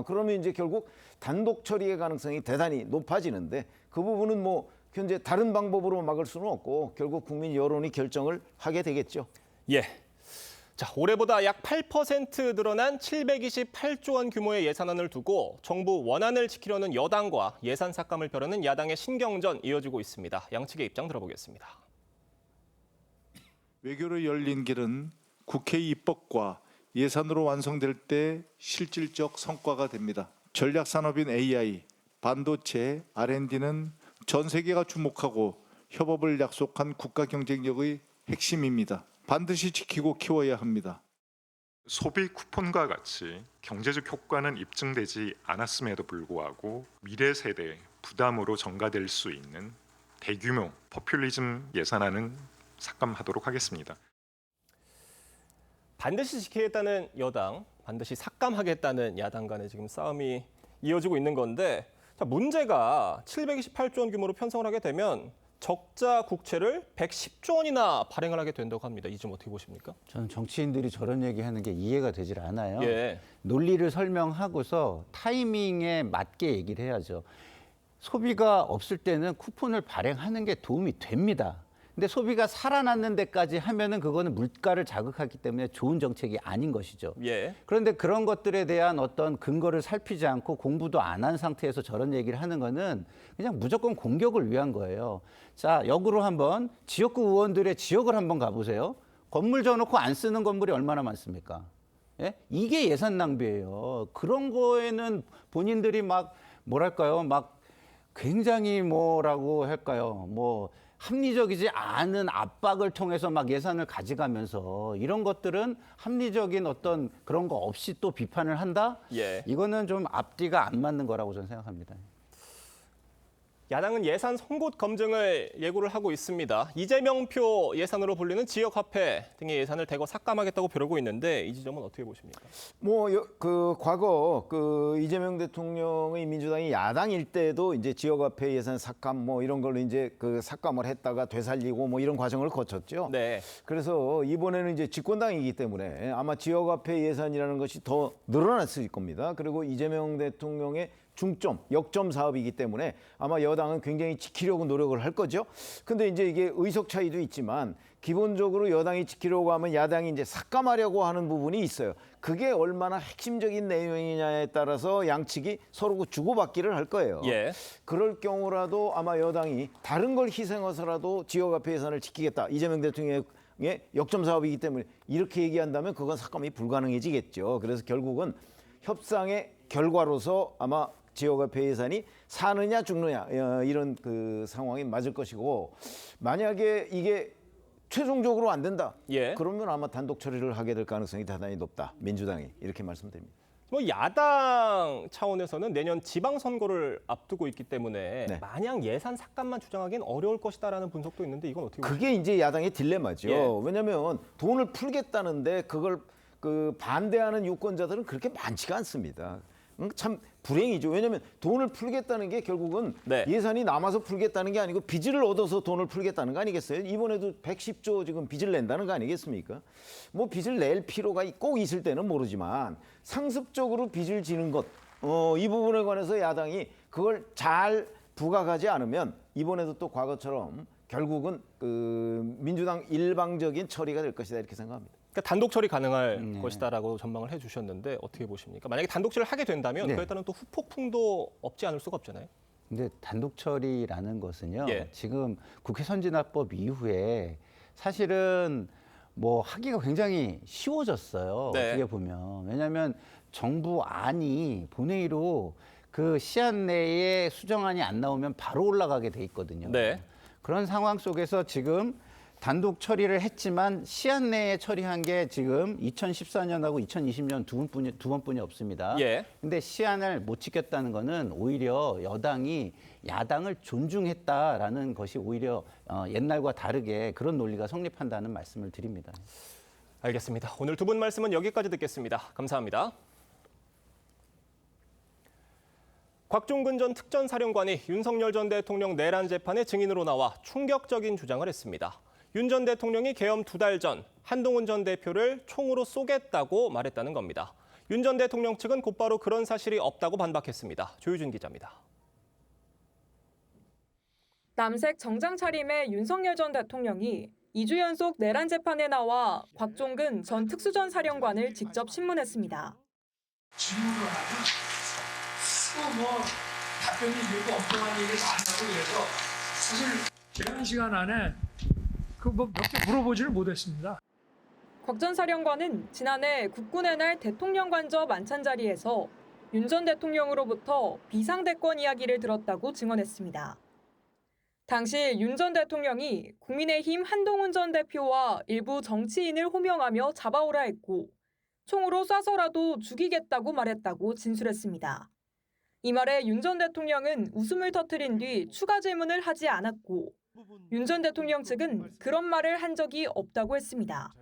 그러면 이제 결국 단독 처리의 가능성이 대단히 높아지는데 그 부분은 뭐 현재 다른 방법으로 막을 수는 없고 결국 국민 여론이 결정을 하게 되겠죠.
자, 올해보다 약 8% 늘어난 728조 원 규모의 예산안을 두고 정부 원안을 지키려는 여당과 예산 삭감을 벼르는 야당의 신경전 이어지고 있습니다. 양측의 입장 들어보겠습니다.
외교로 열린 길은 국회 입법과 예산으로 완성될 때 실질적 성과가 됩니다. 전략산업인 AI, 반도체, R&D는 전 세계가 주목하고 협업을 약속한 국가 경쟁력의 핵심입니다. 반드시 지키고 키워야 합니다.
소비 쿠폰과 같이 경제적 효과는 입증되지 않았음에도 불구하고 미래 세대의 부담으로 전가될 수 있는 대규모 포퓰리즘 예산안은 삭감하도록 하겠습니다.
반드시 지키겠다는 여당, 반드시 삭감하겠다는 야당 간의 지금 싸움이 이어지고 있는 건데, 자, 문제가 728조 원 규모로 편성을 하게 되면 적자 국채를 110조 원이나 발행을 하게 된다고 합니다. 이 점 어떻게 보십니까?
저는 정치인들이 저런 얘기하는 게 이해가 되질 않아요.
예.
논리를 설명하고서 타이밍에 맞게 얘기를 해야죠. 소비가 없을 때는 쿠폰을 발행하는 게 도움이 됩니다. 근데 소비가 살아났는 데까지 하면은 그거는 물가를 자극하기 때문에 좋은 정책이 아닌 것이죠.
예.
그런데 그런 것들에 대한 어떤 근거를 살피지 않고 공부도 안 한 상태에서 저런 얘기를 하는 거는 그냥 무조건 공격을 위한 거예요. 자, 역으로 한번 지역구 의원들의 지역을 한번 가보세요. 건물 져놓고 안 쓰는 건물이 얼마나 많습니까? 예? 이게 예산 낭비예요. 그런 거에는 본인들이 막 뭐랄까요? 막 굉장히 뭐라고 할까요? 뭐 합리적이지 않은 압박을 통해서 막 예산을 가져가면서 이런 것들은 합리적인 어떤 그런 거 없이 또 비판을 한다?
예.
이거는 좀 앞뒤가 안 맞는 거라고 저는 생각합니다.
야당은 예산 송곳 검증을 예고를 하고 있습니다. 이재명표 예산으로 불리는 지역화폐 등의 예산을 대거 삭감하겠다고 벼르고 있는데 이 지점은 어떻게 보십니까?
과거 이재명 대통령의 민주당이 야당일 때도 이제 지역화폐 예산 삭감 이런 걸로 이제 삭감을 했다가 되살리고 이런 과정을 거쳤죠.
네.
그래서 이번에는 이제 집권당이기 때문에 아마 지역화폐 예산이라는 것이 더 늘어났을 겁니다. 그리고 이재명 대통령의 중점, 역점 사업이기 때문에 아마 여당은 굉장히 지키려고 노력을 할 거죠. 근데 이제 이게 의석 차이도 있지만 기본적으로 여당이 지키려고 하면 야당이 이제 삭감하려고 하는 부분이 있어요. 그게 얼마나 핵심적인 내용이냐에 따라서 양측이 서로 주고받기를 할 거예요.
예.
그럴 경우라도 아마 여당이 다른 걸 희생해서라도 지역화폐 예산을 지키겠다. 이재명 대통령의 역점 사업이기 때문에 이렇게 얘기한다면 그건 삭감이 불가능해지겠죠. 그래서 결국은 협상의 결과로서 아마 지역화폐 예산이 사느냐 죽느냐 이런 상황이 맞을 것이고, 만약에 이게 최종적으로 안 된다.
예.
그러면 아마 단독 처리를 하게 될 가능성이 대단히 높다. 민주당이 이렇게 말씀드립니다.
야당 차원에서는 내년 지방선거를 앞두고 있기 때문에
네.
마냥 예산 삭감만 주장하기는 어려울 것이다라는 분석도 있는데 이건 어떻게 보십니까?
그게 이제 야당의 딜레마죠.
예.
왜냐하면 돈을 풀겠다는데 그걸 반대하는 유권자들은 그렇게 많지가 않습니다. 참 불행이죠. 왜냐하면 돈을 풀겠다는 게 결국은
네.
예산이 남아서 풀겠다는 게 아니고 빚을 얻어서 돈을 풀겠다는 거 아니겠어요? 이번에도 110조 지금 빚을 낸다는 거 아니겠습니까? 빚을 낼 필요가 꼭 있을 때는 모르지만 상습적으로 빚을 지는 것, 이 부분에 관해서 야당이 그걸 잘 부각하지 않으면 이번에도 또 과거처럼 결국은 민주당 일방적인 처리가 될 것이다 이렇게 생각합니다.
그러니까 단독 처리 가능할 것이다라고 전망을 해주셨는데 어떻게 보십니까? 만약에 단독 처리를 하게 된다면 그에 따른 또 후폭풍도 없지 않을 수가 없잖아요.
근데 단독 처리라는 것은요.
예.
지금 국회 선진화법 이후에 사실은 하기가 굉장히 쉬워졌어요.
네.
어떻게 보면. 왜냐하면 정부 안이 본회의로 그 시한 내에 수정안이 안 나오면 바로 올라가게 돼 있거든요.
네.
그런 상황 속에서 지금 단독 처리를 했지만 시한 내에 처리한 게 지금 2014년하고 2020년 두 번뿐이 없습니다.
예.
근데 시한을 못 지켰다는 거는 오히려 여당이 야당을 존중했다라는 것이 오히려 옛날과 다르게 그런 논리가 성립한다는 말씀을 드립니다.
알겠습니다. 오늘 두 분 말씀은 여기까지 듣겠습니다. 감사합니다. 곽종근 전 특전사령관이 윤석열 전 대통령 내란 재판의 증인으로 나와 충격적인 주장을 했습니다. 윤 전 대통령이 계엄 2달 전 한동훈 전 대표를 총으로 쏘겠다고 말했다는 겁니다. 윤 전 대통령 측은 곧바로 그런 사실이 없다고 반박했습니다. 조유준 기자입니다.
남색 정장 차림의 윤석열 전 대통령이 2주 연속 내란 재판에 나와 곽종근 전 특수전 사령관을 직접 신문했습니다.
질문을 하면 또 답변이 되고 엉뚱한 얘기를 많이 하고 그래서 사실 제한 시간 안에 몇 개 물어보지를 못했습니다.
곽 전 사령관은 지난해 국군의 날 대통령 관저 만찬 자리에서 윤 전 대통령으로부터 비상대권 이야기를 들었다고 증언했습니다. 당시 윤 전 대통령이 국민의힘 한동훈 전 대표와 일부 정치인을 호명하며 잡아오라 했고 총으로 쏴서라도 죽이겠다고 말했다고 진술했습니다. 이 말에 윤 전 대통령은 웃음을 터뜨린 뒤 추가 질문을 하지 않았고 윤 전 대통령 측은 그런 말을 한 적이 없다고 했습니다.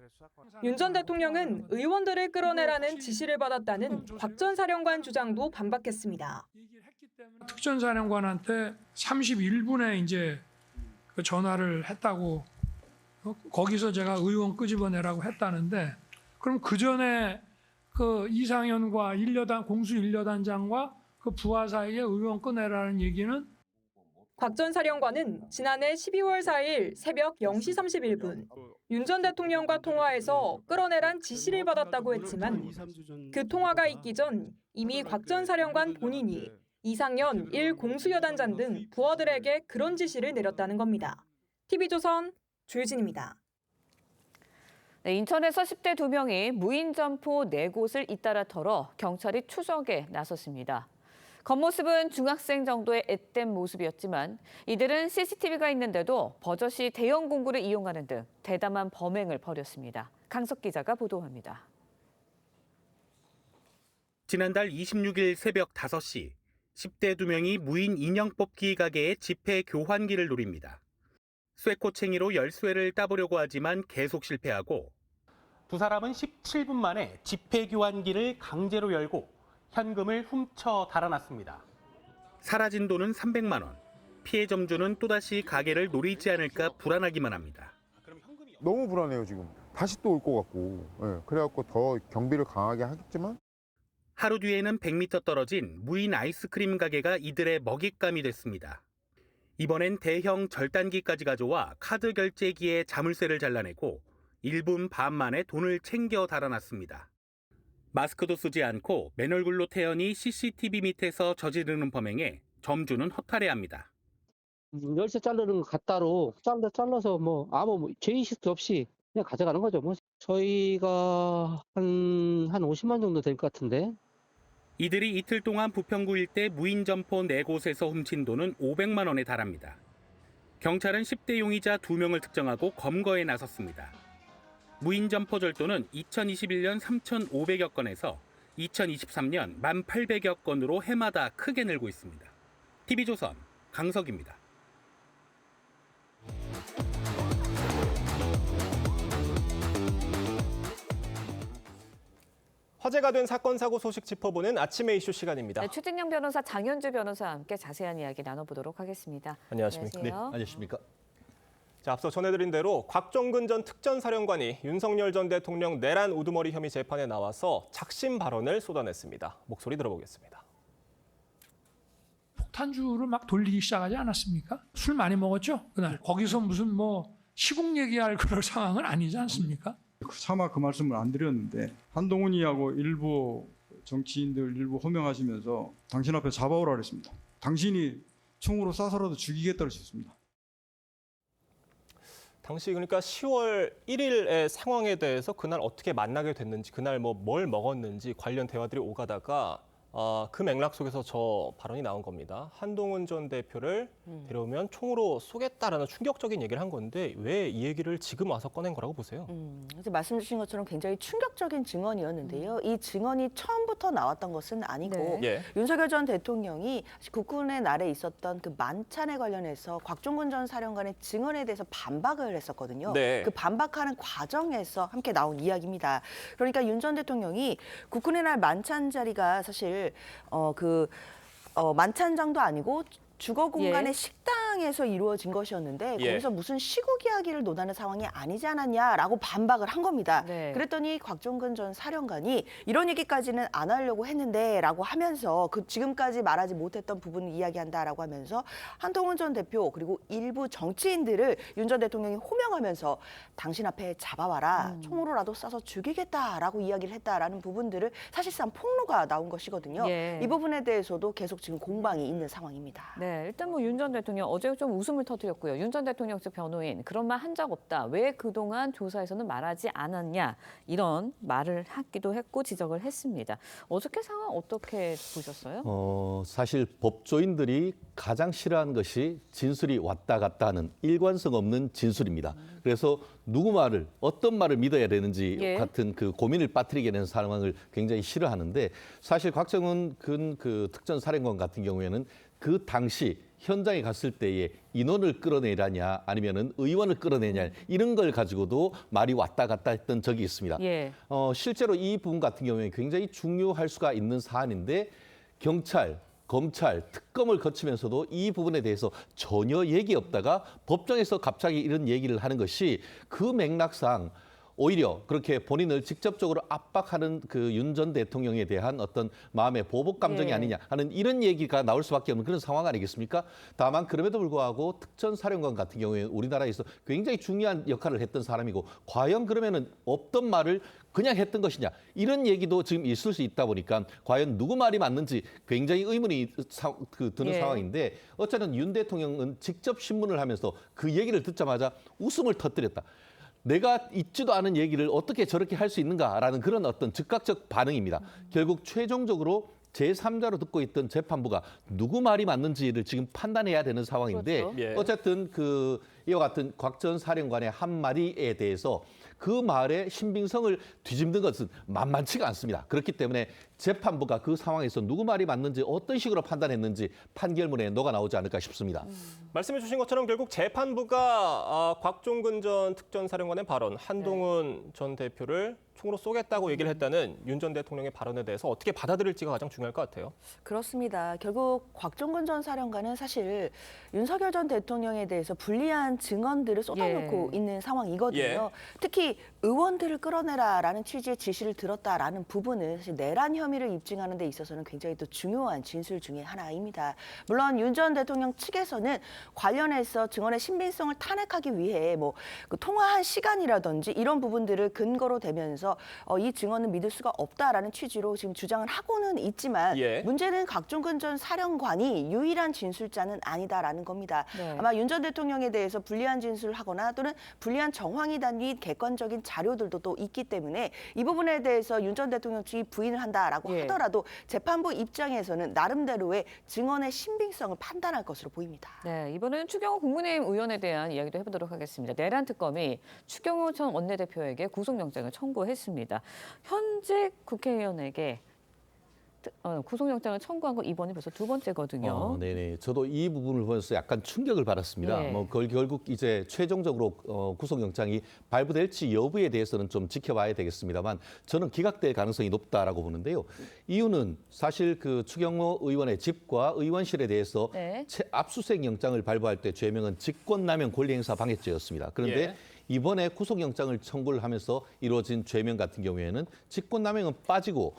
윤 전 대통령은 의원들을 끌어내라는 지시를 받았다는 곽 전 사령관 주장도 반박했습니다.
특전사령관한테 31분에 이제 그 전화를 했다고 거기서 제가 의원 끄집어내라고 했다는데 그럼 그 전에 그 이상현과 공수 1여단장과 그 부하 사이에 의원 꺼내라는 얘기는
곽 전 사령관은 지난해 12월 4일 새벽 0시 31분 윤 전 대통령과 통화해서 끌어내란 지시를 받았다고 했지만 그 통화가 있기 전 이미 곽 전 사령관 본인이 이상현 1공수여단장 등 부하들에게 그런 지시를 내렸다는 겁니다. TV조선 조유진입니다.
네, 인천에서 10대 2명이 무인 점포 4곳을 잇따라 털어 경찰이 추적에 나섰습니다. 겉모습은 중학생 정도의 앳된 모습이었지만 이들은 CCTV가 있는데도 버젓이 대형 공구를 이용하는 등 대담한 범행을 벌였습니다. 강석 기자가 보도합니다.
지난달 26일 새벽 5시 10대 2명이 무인 인형 뽑기 가게의 지폐 교환기를 노립니다. 쇠꼬챙이로 열쇠를 따보려고 하지만 계속 실패하고
두 사람은 17분 만에 지폐 교환기를 강제로 열고 현금을 훔쳐 달아났습니다.
사라진 돈은 300만 원. 피해 점주는 또다시 가게를 노리지 않을까 불안하기만 합니다.
너무 불안해요 지금. 다시 또 올 것 같고. 그래갖고 더 경비를 강하게 하겠지만.
하루 뒤에는 100m 떨어진 무인 아이스크림 가게가 이들의 먹잇감이 됐습니다. 이번엔 대형 절단기까지 가져와 카드 결제기에 자물쇠를 잘라내고 1분 반 만에 돈을 챙겨 달아났습니다. 마스크도 쓰지 않고 맨얼굴로 태연히 CCTV 밑에서 저지르는 범행에 점주는 허탈해합니다.
열쇠 자르는 거 갖다로 잘라서 아무 죄의식도 없이 그냥 가져가는 거죠. 저희가 한 50만 정도 될 것 같은데.
이들이 이틀 동안 부평구 일대 무인 점포 4곳에서 훔친 돈은 500만 원에 달합니다. 경찰은 10대 용의자 2명을 특정하고 검거에 나섰습니다. 무인 점포 절도는 2021년 3,500여 건에서 2023년 1,800여 건으로 해마다 크게 늘고 있습니다. TV조선 강석입니다.
화제가 된 사건 사고 소식 짚어보는 아침의 이슈 시간입니다.
네, 최진영 변호사, 장현주 변호사와 함께 자세한 이야기 나눠보도록 하겠습니다.
안녕하십니까?
안녕하세요.
네, 안녕하십니까? 자, 앞서 전해드린 대로 곽종근 전 특전사령관이 윤석열 전 대통령 내란 우두머리 혐의 재판에 나와서 작심 발언을 쏟아냈습니다. 목소리 들어보겠습니다.
폭탄주를 막 돌리기 시작하지 않았습니까? 술 많이 먹었죠? 그날. 거기서 무슨 시국 얘기할 그럴 상황은 아니지 않습니까?
차마 그 말씀을 안 드렸는데 한동훈이하고 일부 정치인들 일부 호명하시면서 당신 앞에 잡아오라 그랬습니다. 당신이 총으로 쏴서라도 죽이겠다고 했습니다.
당시 그러니까 10월 1일의 상황에 대해서 그날 어떻게 만나게 됐는지, 그날 뭘 먹었는지 관련 대화들이 오가다가 그 맥락 속에서 저 발언이 나온 겁니다. 한동훈 전 대표를 데려오면 총으로 쏘겠다라는 충격적인 얘기를 한 건데 왜 이 얘기를 지금 와서 꺼낸 거라고 보세요?
이제 말씀 주신 것처럼 굉장히 충격적인 증언이었는데요. 이 증언이 처음부터 나왔던 것은 아니고
네.
윤석열 전 대통령이 국군의 날에 있었던 그 만찬에 관련해서 곽종근 전 사령관의 증언에 대해서 반박을 했었거든요.
네.
그 반박하는 과정에서 함께 나온 이야기입니다. 그러니까 윤 전 대통령이 국군의 날 만찬 자리가 사실 만찬장도 아니고 주거 공간의 식당에서 이루어진 것이었는데 거기서 무슨 시국 이야기를 논하는 상황이 아니지 않았냐라고 반박을 한 겁니다.
네.
그랬더니 곽종근 전 사령관이 이런 얘기까지는 안 하려고 했는데라고 하면서 지금까지 말하지 못했던 부분을 이야기한다라고 하면서 한동훈 전 대표 그리고 일부 정치인들을 윤 전 대통령이 호명하면서 당신 앞에 잡아와라 총으로라도 쏴서 죽이겠다라고 이야기를 했다라는 부분들을 사실상 폭로가 나온 것이거든요.
예.
이 부분에 대해서도 계속 지금 공방이 있는 상황입니다.
네, 일단 윤 전 대통령 어제 굉장히 좀 웃음을 터뜨렸고요. 윤 전 대통령 측 변호인 그런 말 한 적 없다. 왜 그동안 조사에서는 말하지 않았냐 이런 말을 하기도 했고 지적을 했습니다. 어저께 상황 어떻게 보셨어요?
사실 법조인들이 가장 싫어하는 것이 진술이 왔다 갔다 하는 일관성 없는 진술입니다. 그래서 누구 말을 어떤 말을 믿어야 되는지 같은 그 고민을 빠뜨리게 되는 상황을 굉장히 싫어하는데 사실 곽정은 그 특전사령관 같은 경우에는 그 당시 현장에 갔을 때에 인원을 끌어내라냐 아니면은 의원을 끌어내냐 이런 걸 가지고도 말이 왔다 갔다 했던 적이 있습니다. 실제로 이 부분 같은 경우에 굉장히 중요할 수가 있는 사안인데 경찰, 검찰, 특검을 거치면서도 이 부분에 대해서 전혀 얘기 없다가 법정에서 갑자기 이런 얘기를 하는 것이 그 맥락상 오히려 그렇게 본인을 직접적으로 압박하는 그 윤 전 대통령에 대한 어떤 마음의 보복 감정이 아니냐 하는 이런 얘기가 나올 수밖에 없는 그런 상황 아니겠습니까? 다만 그럼에도 불구하고 특전사령관 같은 경우에 우리나라에서 굉장히 중요한 역할을 했던 사람이고 과연 그러면은 없던 말을 그냥 했던 것이냐 이런 얘기도 지금 있을 수 있다 보니까 과연 누구 말이 맞는지 굉장히 의문이 드는 상황인데 어쨌든 윤 대통령은 직접 신문을 하면서 그 얘기를 듣자마자 웃음을 터뜨렸다. 내가 있지도 않은 얘기를 어떻게 저렇게 할 수 있는가라는 그런 어떤 즉각적 반응입니다. 결국 최종적으로 제3자로 듣고 있던 재판부가 누구 말이 맞는지를 지금 판단해야 되는 상황인데 어쨌든 이와 같은 곽 전 사령관의 한마디에 대해서 그 말의 신빙성을 뒤집는 것은 만만치가 않습니다. 그렇기 때문에 재판부가 그 상황에서 누구 말이 맞는지 어떤 식으로 판단했는지 판결문에 녹아 나오지 않을까 싶습니다.
말씀해 주신 것처럼 결국 재판부가 곽종근 전 특전사령관의 발언, 한동훈 전 대표를 총으로 쏘겠다고 얘기를 했다는 윤 전 대통령의 발언에 대해서 어떻게 받아들일지가 가장 중요할 것 같아요.
그렇습니다. 결국 곽종근 전 사령관은 사실 윤석열 전 대통령에 대해서 불리한 증언들을 쏟아놓고 있는 상황이거든요. 특히 의원들을 끌어내라라는 취지의 지시를 들었다라는 부분은 사실 내란 혐의를 입증하는 데 있어서는 굉장히 또 중요한 진술 중에 하나입니다. 물론 윤 전 대통령 측에서는 관련해서 증언의 신빙성을 탄핵하기 위해 그 통화한 시간이라든지 이런 부분들을 근거로 대면서 이 증언은 믿을 수가 없다라는 취지로 지금 주장을 하고는 있지만 문제는 곽종근 전 사령관이 유일한 진술자는 아니다라는 겁니다. 아마 윤 전 대통령에 대해서 불리한 진술을 하거나 또는 불리한 정황이 담긴 객관적인 자료들도 또 있기 때문에 이 부분에 대해서 윤 전 대통령 측이 부인을 한다라고 하더라도 재판부 입장에서는 나름대로의 증언의 신빙성을 판단할 것으로 보입니다.
네, 이번에는 추경호 국민의힘 의원에 대한 이야기도 해보도록 하겠습니다. 내란 특검이 추경호 전 원내대표에게 구속영장을 청구했습니다. 현직 국회의원에게 구속영장을 청구한 건 이번이 벌써 두 번째거든요.
네네. 저도 이 부분을 보면서 약간 충격을 받았습니다. 결국 이제 최종적으로 구속영장이 발부될지 여부에 대해서는 좀 지켜봐야 되겠습니다만 저는 기각될 가능성이 높다라고 보는데요. 이유는 사실 그 추경호 의원의 집과 의원실에 대해서 압수수색 영장을 발부할 때 죄명은 직권남용 권리행사 방해죄였습니다. 그런데 이번에 구속영장을 청구를 하면서 이루어진 죄명 같은 경우에는 직권남용은 빠지고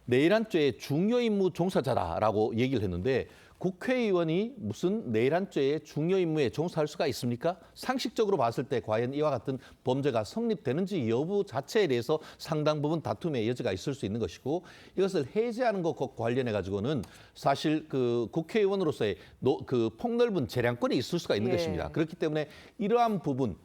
내란죄의 중요임무 종사자라고 얘기를 했는데 국회의원이 무슨 내란죄의 중요임무에 종사할 수가 있습니까? 상식적으로 봤을 때 과연 이와 같은 범죄가 성립되는지 여부 자체에 대해서 상당 부분 다툼의 여지가 있을 수 있는 것이고 이것을 해제하는 것과 관련해 가지고는 사실 그 국회의원으로서의 그 폭넓은 재량권이 있을 수가 있는 것입니다. 그렇기 때문에 이러한 부분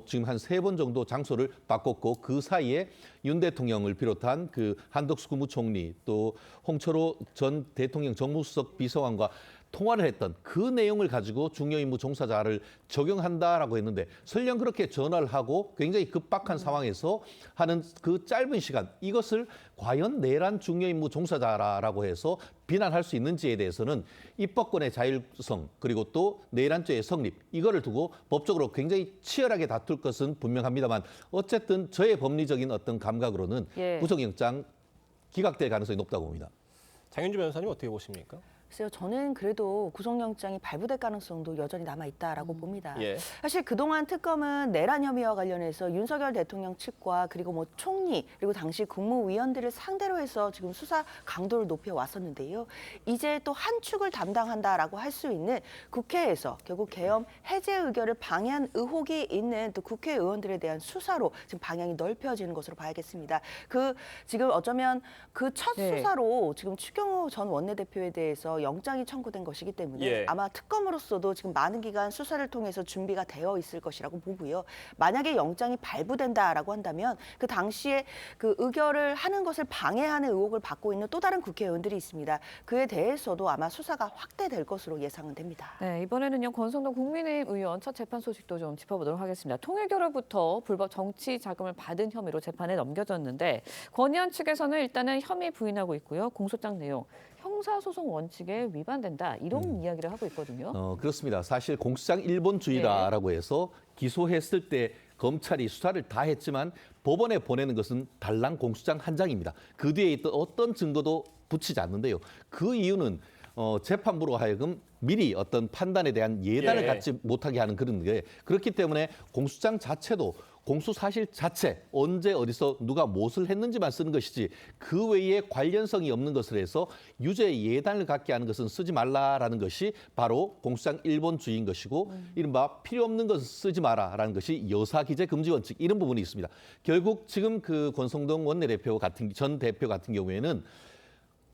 지금 한 3번 정도 장소를 바꿨고 그 사이에 윤 대통령을 비롯한 그 한덕수 국무총리 또 홍철호 전 대통령 정무수석 비서관과 통화를 했던 그 내용을 가지고 중요임무 종사자를 적용한다라고 했는데 설령 그렇게 전화를 하고 굉장히 급박한 상황에서 하는 그 짧은 시간 이것을 과연 내란 중요임무 종사자라고 해서 비난할 수 있는지에 대해서는 입법권의 자율성 그리고 또 내란죄의 성립 이거를 두고 법적으로 굉장히 치열하게 다툴 것은 분명합니다만 어쨌든 저의 법리적인 어떤 감각으로는 구속영장 기각될 가능성이 높다고 봅니다.
장윤주 변호사님 어떻게 보십니까?
글쎄요, 저는 그래도 구속영장이 발부될 가능성도 여전히 남아있다라고 봅니다. 사실 그동안 특검은 내란 혐의와 관련해서 윤석열 대통령 측과 그리고 총리 그리고 당시 국무위원들을 상대로 해서 지금 수사 강도를 높여왔었는데요. 이제 또 한 축을 담당한다라고 할 수 있는 국회에서 결국 계엄 해제 의결을 방해한 의혹이 있는 또 국회의원들에 대한 수사로 지금 방향이 넓혀지는 것으로 봐야겠습니다. 지금 어쩌면 그 첫 수사로 지금 추경호 전 원내대표에 대해서 영장이 청구된 것이기 때문에
예.
아마 특검으로서도 지금 많은 기간 수사를 통해서 준비가 되어 있을 것이라고 보고요. 만약에 영장이 발부된다라고 한다면 그 당시에 그 의결을 하는 것을 방해하는 의혹을 받고 있는 또 다른 국회의원들이 있습니다. 그에 대해서도 아마 수사가 확대될 것으로 예상은 됩니다.
네, 이번에는요 권성동 국민의힘 의원 첫 재판 소식도 좀 짚어보도록 하겠습니다. 통일교로부터 불법 정치 자금을 받은 혐의로 재판에 넘겨졌는데 권 의원 측에서는 일단은 혐의 부인하고 있고요. 공소장 내용 형사소송 원칙에 위반된다 이런 이야기를 하고 있거든요.
그렇습니다. 사실 공소장 일본주의라고 해서 기소했을 때 검찰이 수사를 다 했지만 법원에 보내는 것은 달랑 공소장 한 장입니다. 그 뒤에 있던 어떤 증거도 붙이지 않는데요. 그 이유는 재판부로 하여금 미리 어떤 판단에 대한 예단을 갖지 못하게 하는 그런 게 그렇기 때문에 공소장 자체도 공소 사실 자체 언제 어디서 누가 무엇을 했는지만 쓰는 것이지 그 외에 관련성이 없는 것을 해서 유죄 예단을 갖게 하는 것은 쓰지 말라라는 것이 바로 공소장 일본주의인 것이고 이른바 필요 없는 것을 쓰지 마라라는 것이 여사기재 금지 원칙 이런 부분이 있습니다. 결국 지금 그 권성동 원내대표 전 대표 같은 경우에는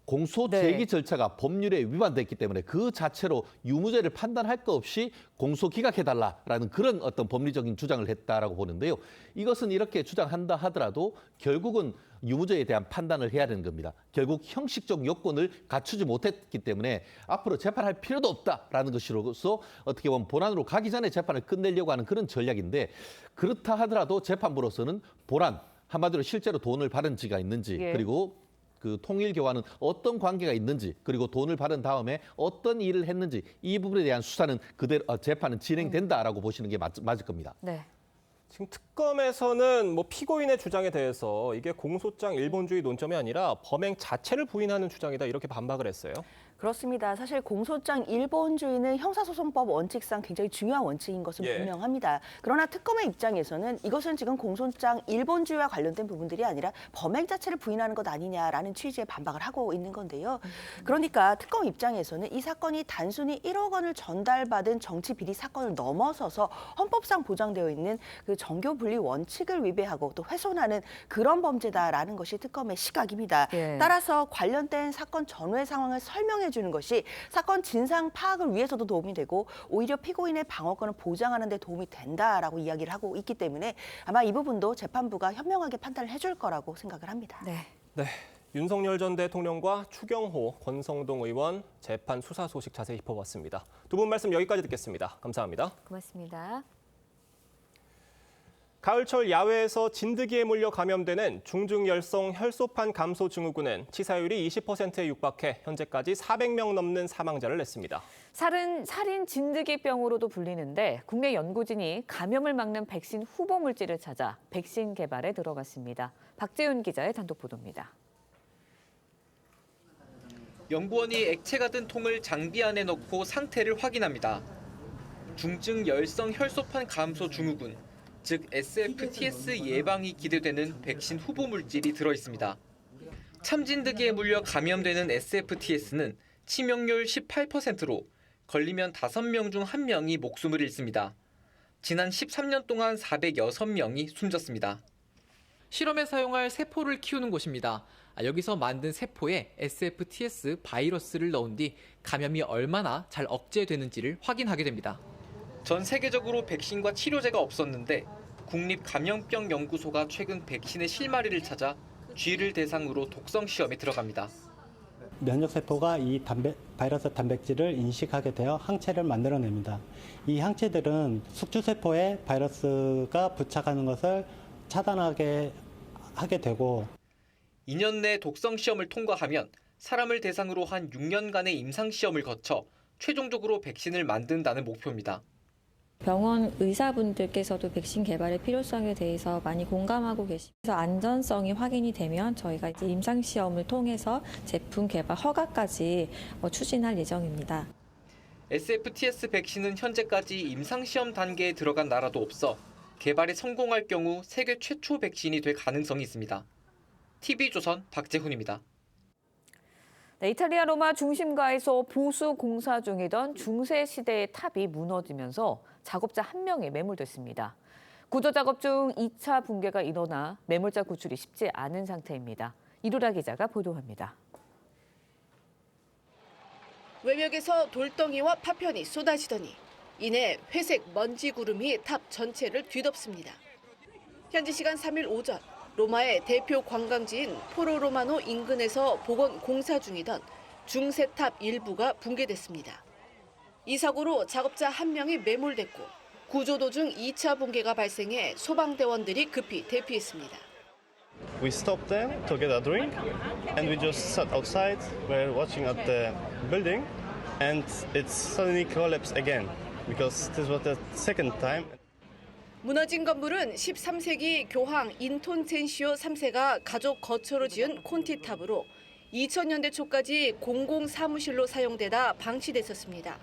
공소 제기 절차가 법률에 위반됐기 때문에 그 자체로 유무죄를 판단할 것 없이 공소 기각해달라라는 그런 어떤 법리적인 주장을 했다라고 보는데요. 이것은 이렇게 주장한다 하더라도 결국은 유무죄에 대한 판단을 해야 되는 겁니다. 결국 형식적 요건을 갖추지 못했기 때문에 앞으로 재판할 필요도 없다라는 것으로서 어떻게 보면 본안으로 가기 전에 재판을 끝내려고 하는 그런 전략인데 그렇다 하더라도 재판부로서는 본안, 한마디로 실제로 돈을 받은 지가 있는지 그리고 그 통일 교환은 어떤 관계가 있는지 그리고 돈을 받은 다음에 어떤 일을 했는지 이 부분에 대한 수사는 그대로 재판은 진행된다라고 보시는 게 맞을 겁니다.
네.
지금 특검에서는 뭐 피고인의 주장에 대해서 이게 공소장 일본주의 논점이 아니라 범행 자체를 부인하는 주장이다 이렇게 반박을 했어요.
그렇습니다. 사실 공소장 일본주의는 형사소송법 원칙상 굉장히 중요한 원칙인 것은 분명합니다. 그러나 특검의 입장에서는 이것은 지금 공소장 일본주의와 관련된 부분들이 아니라 범행 자체를 부인하는 것 아니냐라는 취지의 반박을 하고 있는 건데요. 그러니까 특검 입장에서는 이 사건이 단순히 1억 원을 전달받은 정치 비리 사건을 넘어서서 헌법상 보장되어 있는 그 정교 분리 원칙을 위배하고 또 훼손하는 그런 범죄다라는 것이 특검의 시각입니다. 따라서 관련된 사건 전후의 상황을 설명해 주는 것이 사건 진상 파악을 위해서도 도움이 되고 오히려 피고인의 방어권을 보장하는 데 도움이 된다라고 이야기를 하고 있기 때문에 아마 이 부분도 재판부가 현명하게 판단을 해줄 거라고 생각을 합니다.
네. 윤석열 전 대통령과 추경호, 권성동 의원 재판 수사 소식 자세히 짚어봤습니다. 두 분 말씀 여기까지 듣겠습니다. 감사합니다.
고맙습니다.
가을철 야외에서 진드기에 물려 감염되는 중증열성 혈소판 감소 증후군은 치사율이 20%에 육박해 현재까지 400명 넘는 사망자를 냈습니다.
살인 진드기병으로도 불리는데 국내 연구진이 감염을 막는 백신 후보 물질을 찾아 백신 개발에 들어갔습니다. 박재윤 기자의 단독 보도입니다.
연구원이 액체가 든 통을 장비 안에 넣고 상태를 확인합니다. 중증 열성 혈소판 감소 증후군, 즉 SFTS 예방이 기대되는 백신 후보 물질이 들어있습니다. 참진드기에 물려 감염되는 SFTS는 치명률 18%로 걸리면 5명 중 1명이 목숨을 잃습니다. 지난 13년 동안 406명이 숨졌습니다. 실험에 사용할 세포를 키우는 곳입니다. 여기서 만든 세포에 SFTS 바이러스를 넣은 뒤 감염이 얼마나 잘 억제되는지를 확인하게 됩니다. 전 세계적으로 백신과 치료제가 없었는데 국립감염병연구소가 최근 백신의 실마리를 찾아 쥐를 대상으로 독성 시험에 들어갑니다.
면역세포가 이 바이러스 단백질을 인식하게 되어 항체를 만들어냅니다. 이 항체들은 숙주세포에 바이러스가 부착하는 것을 차단하게 하게 되고
2년 내 독성 시험을 통과하면 사람을 대상으로 한 6년간의 임상 시험을 거쳐 최종적으로 백신을 만든다는 목표입니다.
병원 의사분들께서도 백신 개발의 필요성에 대해서 많이 공감하고 계시면서 안전성이 확인이 되면 저희가 이제 임상시험을 통해서 제품 개발 허가까지 추진할 예정입니다.
SFTS 백신은 현재까지 임상시험 단계에 들어간 나라도 없어 개발에 성공할 경우 세계 최초 백신이 될 가능성이 있습니다. TV조선 박재훈입니다.
네, 이탈리아 로마 중심가에서 보수 공사 중이던 중세시대의 탑이 무너지면서 작업자 1명이 매몰됐습니다. 구조 작업 중 2차 붕괴가 일어나 매몰자 구출이 쉽지 않은 상태입니다. 이루라 기자가 보도합니다.
외벽에서 돌덩이와 파편이 쏟아지더니 이내 회색 먼지 구름이 탑 전체를 뒤덮습니다. 현지 시간 3일 오전 로마의 대표 관광지인 포로 로마노 인근에서 복원 공사 중이던 중세탑 일부가 붕괴됐습니다. 이 사고로 작업자 1명이 매몰됐고 구조 도중 2차 붕괴가 발생해 소방대원들이 급히 대피했습니다.
We stopped there to get a drink and we just sat outside. We're watching at the building and it suddenly collapsed again because this was the second time.
무너진 건물은 13세기 교황 인톤센시오 3세가 가족 거처로 지은 콘티탑으로 2000년대 초까지 공공 사무실로 사용되다 방치됐었습니다.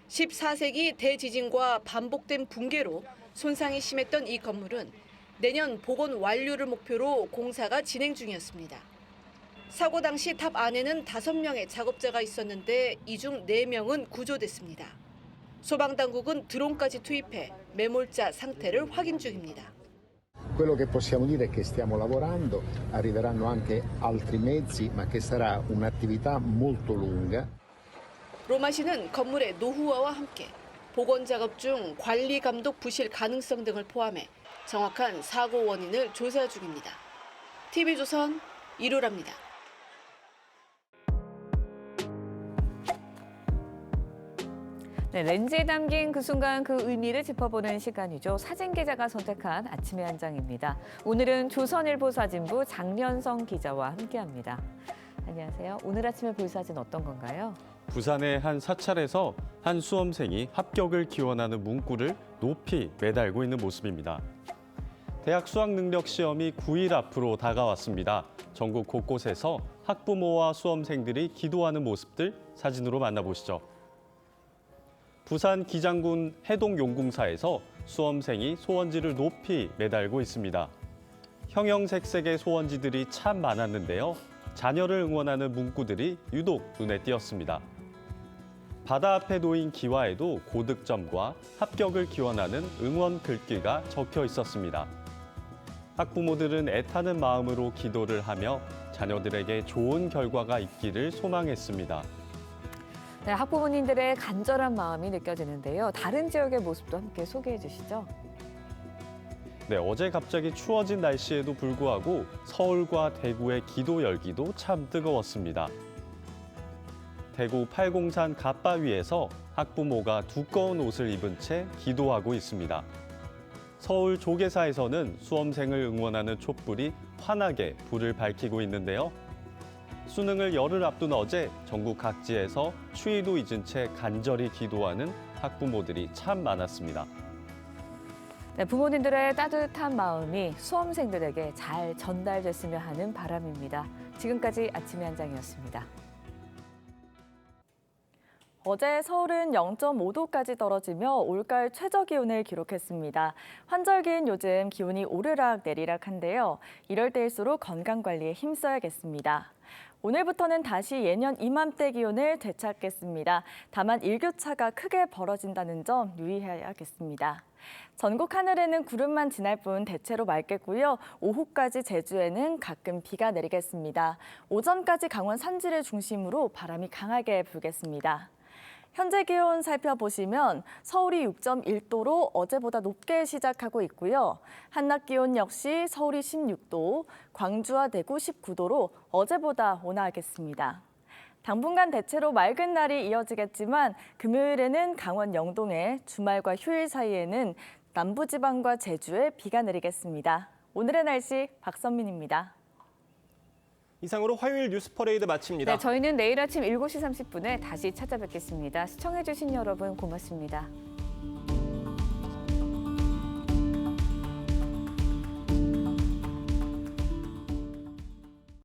14세기 대지진과 반복된 붕괴로 손상이 심했던 이 건물은 내년 복원 완료를 목표로 공사가 진행 중이었습니다. 사고 당시 탑 안에는 5명의 작업자가 있었는데 이 중 4명은 구조됐습니다. 소방당국은 드론까지 투입해 매몰자 상태를 확인 중입니다.
Quello che possiamo dire è che stiamo lavorando, arriveranno anche altri mezzi, ma che sarà un'attività molto lunga.
로마시는 건물의 노후화와 함께 복원 작업 중 관리 감독 부실 가능성 등을 포함해 정확한 사고 원인을 조사 중입니다. TV조선 이루라입니다.
네, 렌즈에 담긴 그 순간 그 의미를 짚어보는 시간이죠. 사진 기자가 선택한 아침의 한 장입니다. 오늘은 조선일보 사진부 장련성 기자와 함께합니다. 안녕하세요. 오늘 아침에 볼 사진 어떤 건가요?
부산의 한 사찰에서 한 수험생이 합격을 기원하는 문구를 높이 매달고 있는 모습입니다. 대학 수학능력 시험이 9일 앞으로 다가왔습니다. 전국 곳곳에서 학부모와 수험생들이 기도하는 모습들 사진으로 만나보시죠. 부산 기장군 해동용궁사에서 수험생이 소원지를 높이 매달고 있습니다. 형형색색의 소원지들이 참 많았는데요. 자녀를 응원하는 문구들이 유독 눈에 띄었습니다. 바다 앞에 놓인 기와에도 고득점과 합격을 기원하는 응원 글귀가 적혀 있었습니다. 학부모들은 애타는 마음으로 기도를 하며 자녀들에게 좋은 결과가 있기를 소망했습니다.
네, 학부모님들의 간절한 마음이 느껴지는데요. 다른 지역의 모습도 함께 소개해 주시죠.
네, 어제 갑자기 추워진 날씨에도 불구하고 서울과 대구의 기도 열기도 참 뜨거웠습니다. 대구 팔공산 갓바위에서 학부모가 두꺼운 옷을 입은 채 기도하고 있습니다. 서울 조계사에서는 수험생을 응원하는 촛불이 환하게 불을 밝히고 있는데요. 수능을 열흘 앞둔 어제 전국 각지에서 추위도 잊은 채 간절히 기도하는 학부모들이 참 많았습니다.
네, 부모님들의 따뜻한 마음이 수험생들에게 잘 전달됐으면 하는 바람입니다. 지금까지 아침의 한 장이었습니다. 어제 서울은 0.5도까지 떨어지며 올가을 최저 기온을 기록했습니다. 환절기인 요즘 기온이 오르락 내리락한데요. 이럴 때일수록 건강 관리에 힘써야겠습니다. 오늘부터는 다시 예년 이맘때 기온을 되찾겠습니다. 다만 일교차가 크게 벌어진다는 점 유의해야겠습니다. 전국 하늘에는 구름만 지날 뿐 대체로 맑겠고요. 오후까지 제주에는 가끔 비가 내리겠습니다. 오전까지 강원 산지를 중심으로 바람이 강하게 불겠습니다. 현재 기온 살펴보시면 서울이 6.1도로 어제보다 높게 시작하고 있고요. 한낮 기온 역시 서울이 16도, 광주와 대구 19도로 어제보다 온화하겠습니다. 당분간 대체로 맑은 날이 이어지겠지만 금요일에는 강원 영동에, 주말과 휴일 사이에는 남부지방과 제주에 비가 내리겠습니다. 오늘의 날씨 박선민입니다.
이상으로 화요일 뉴스 퍼레이드 마칩니다.
네, 저희는 내일 아침 7시 30분에 다시 찾아뵙겠습니다. 시청해주신 여러분 고맙습니다.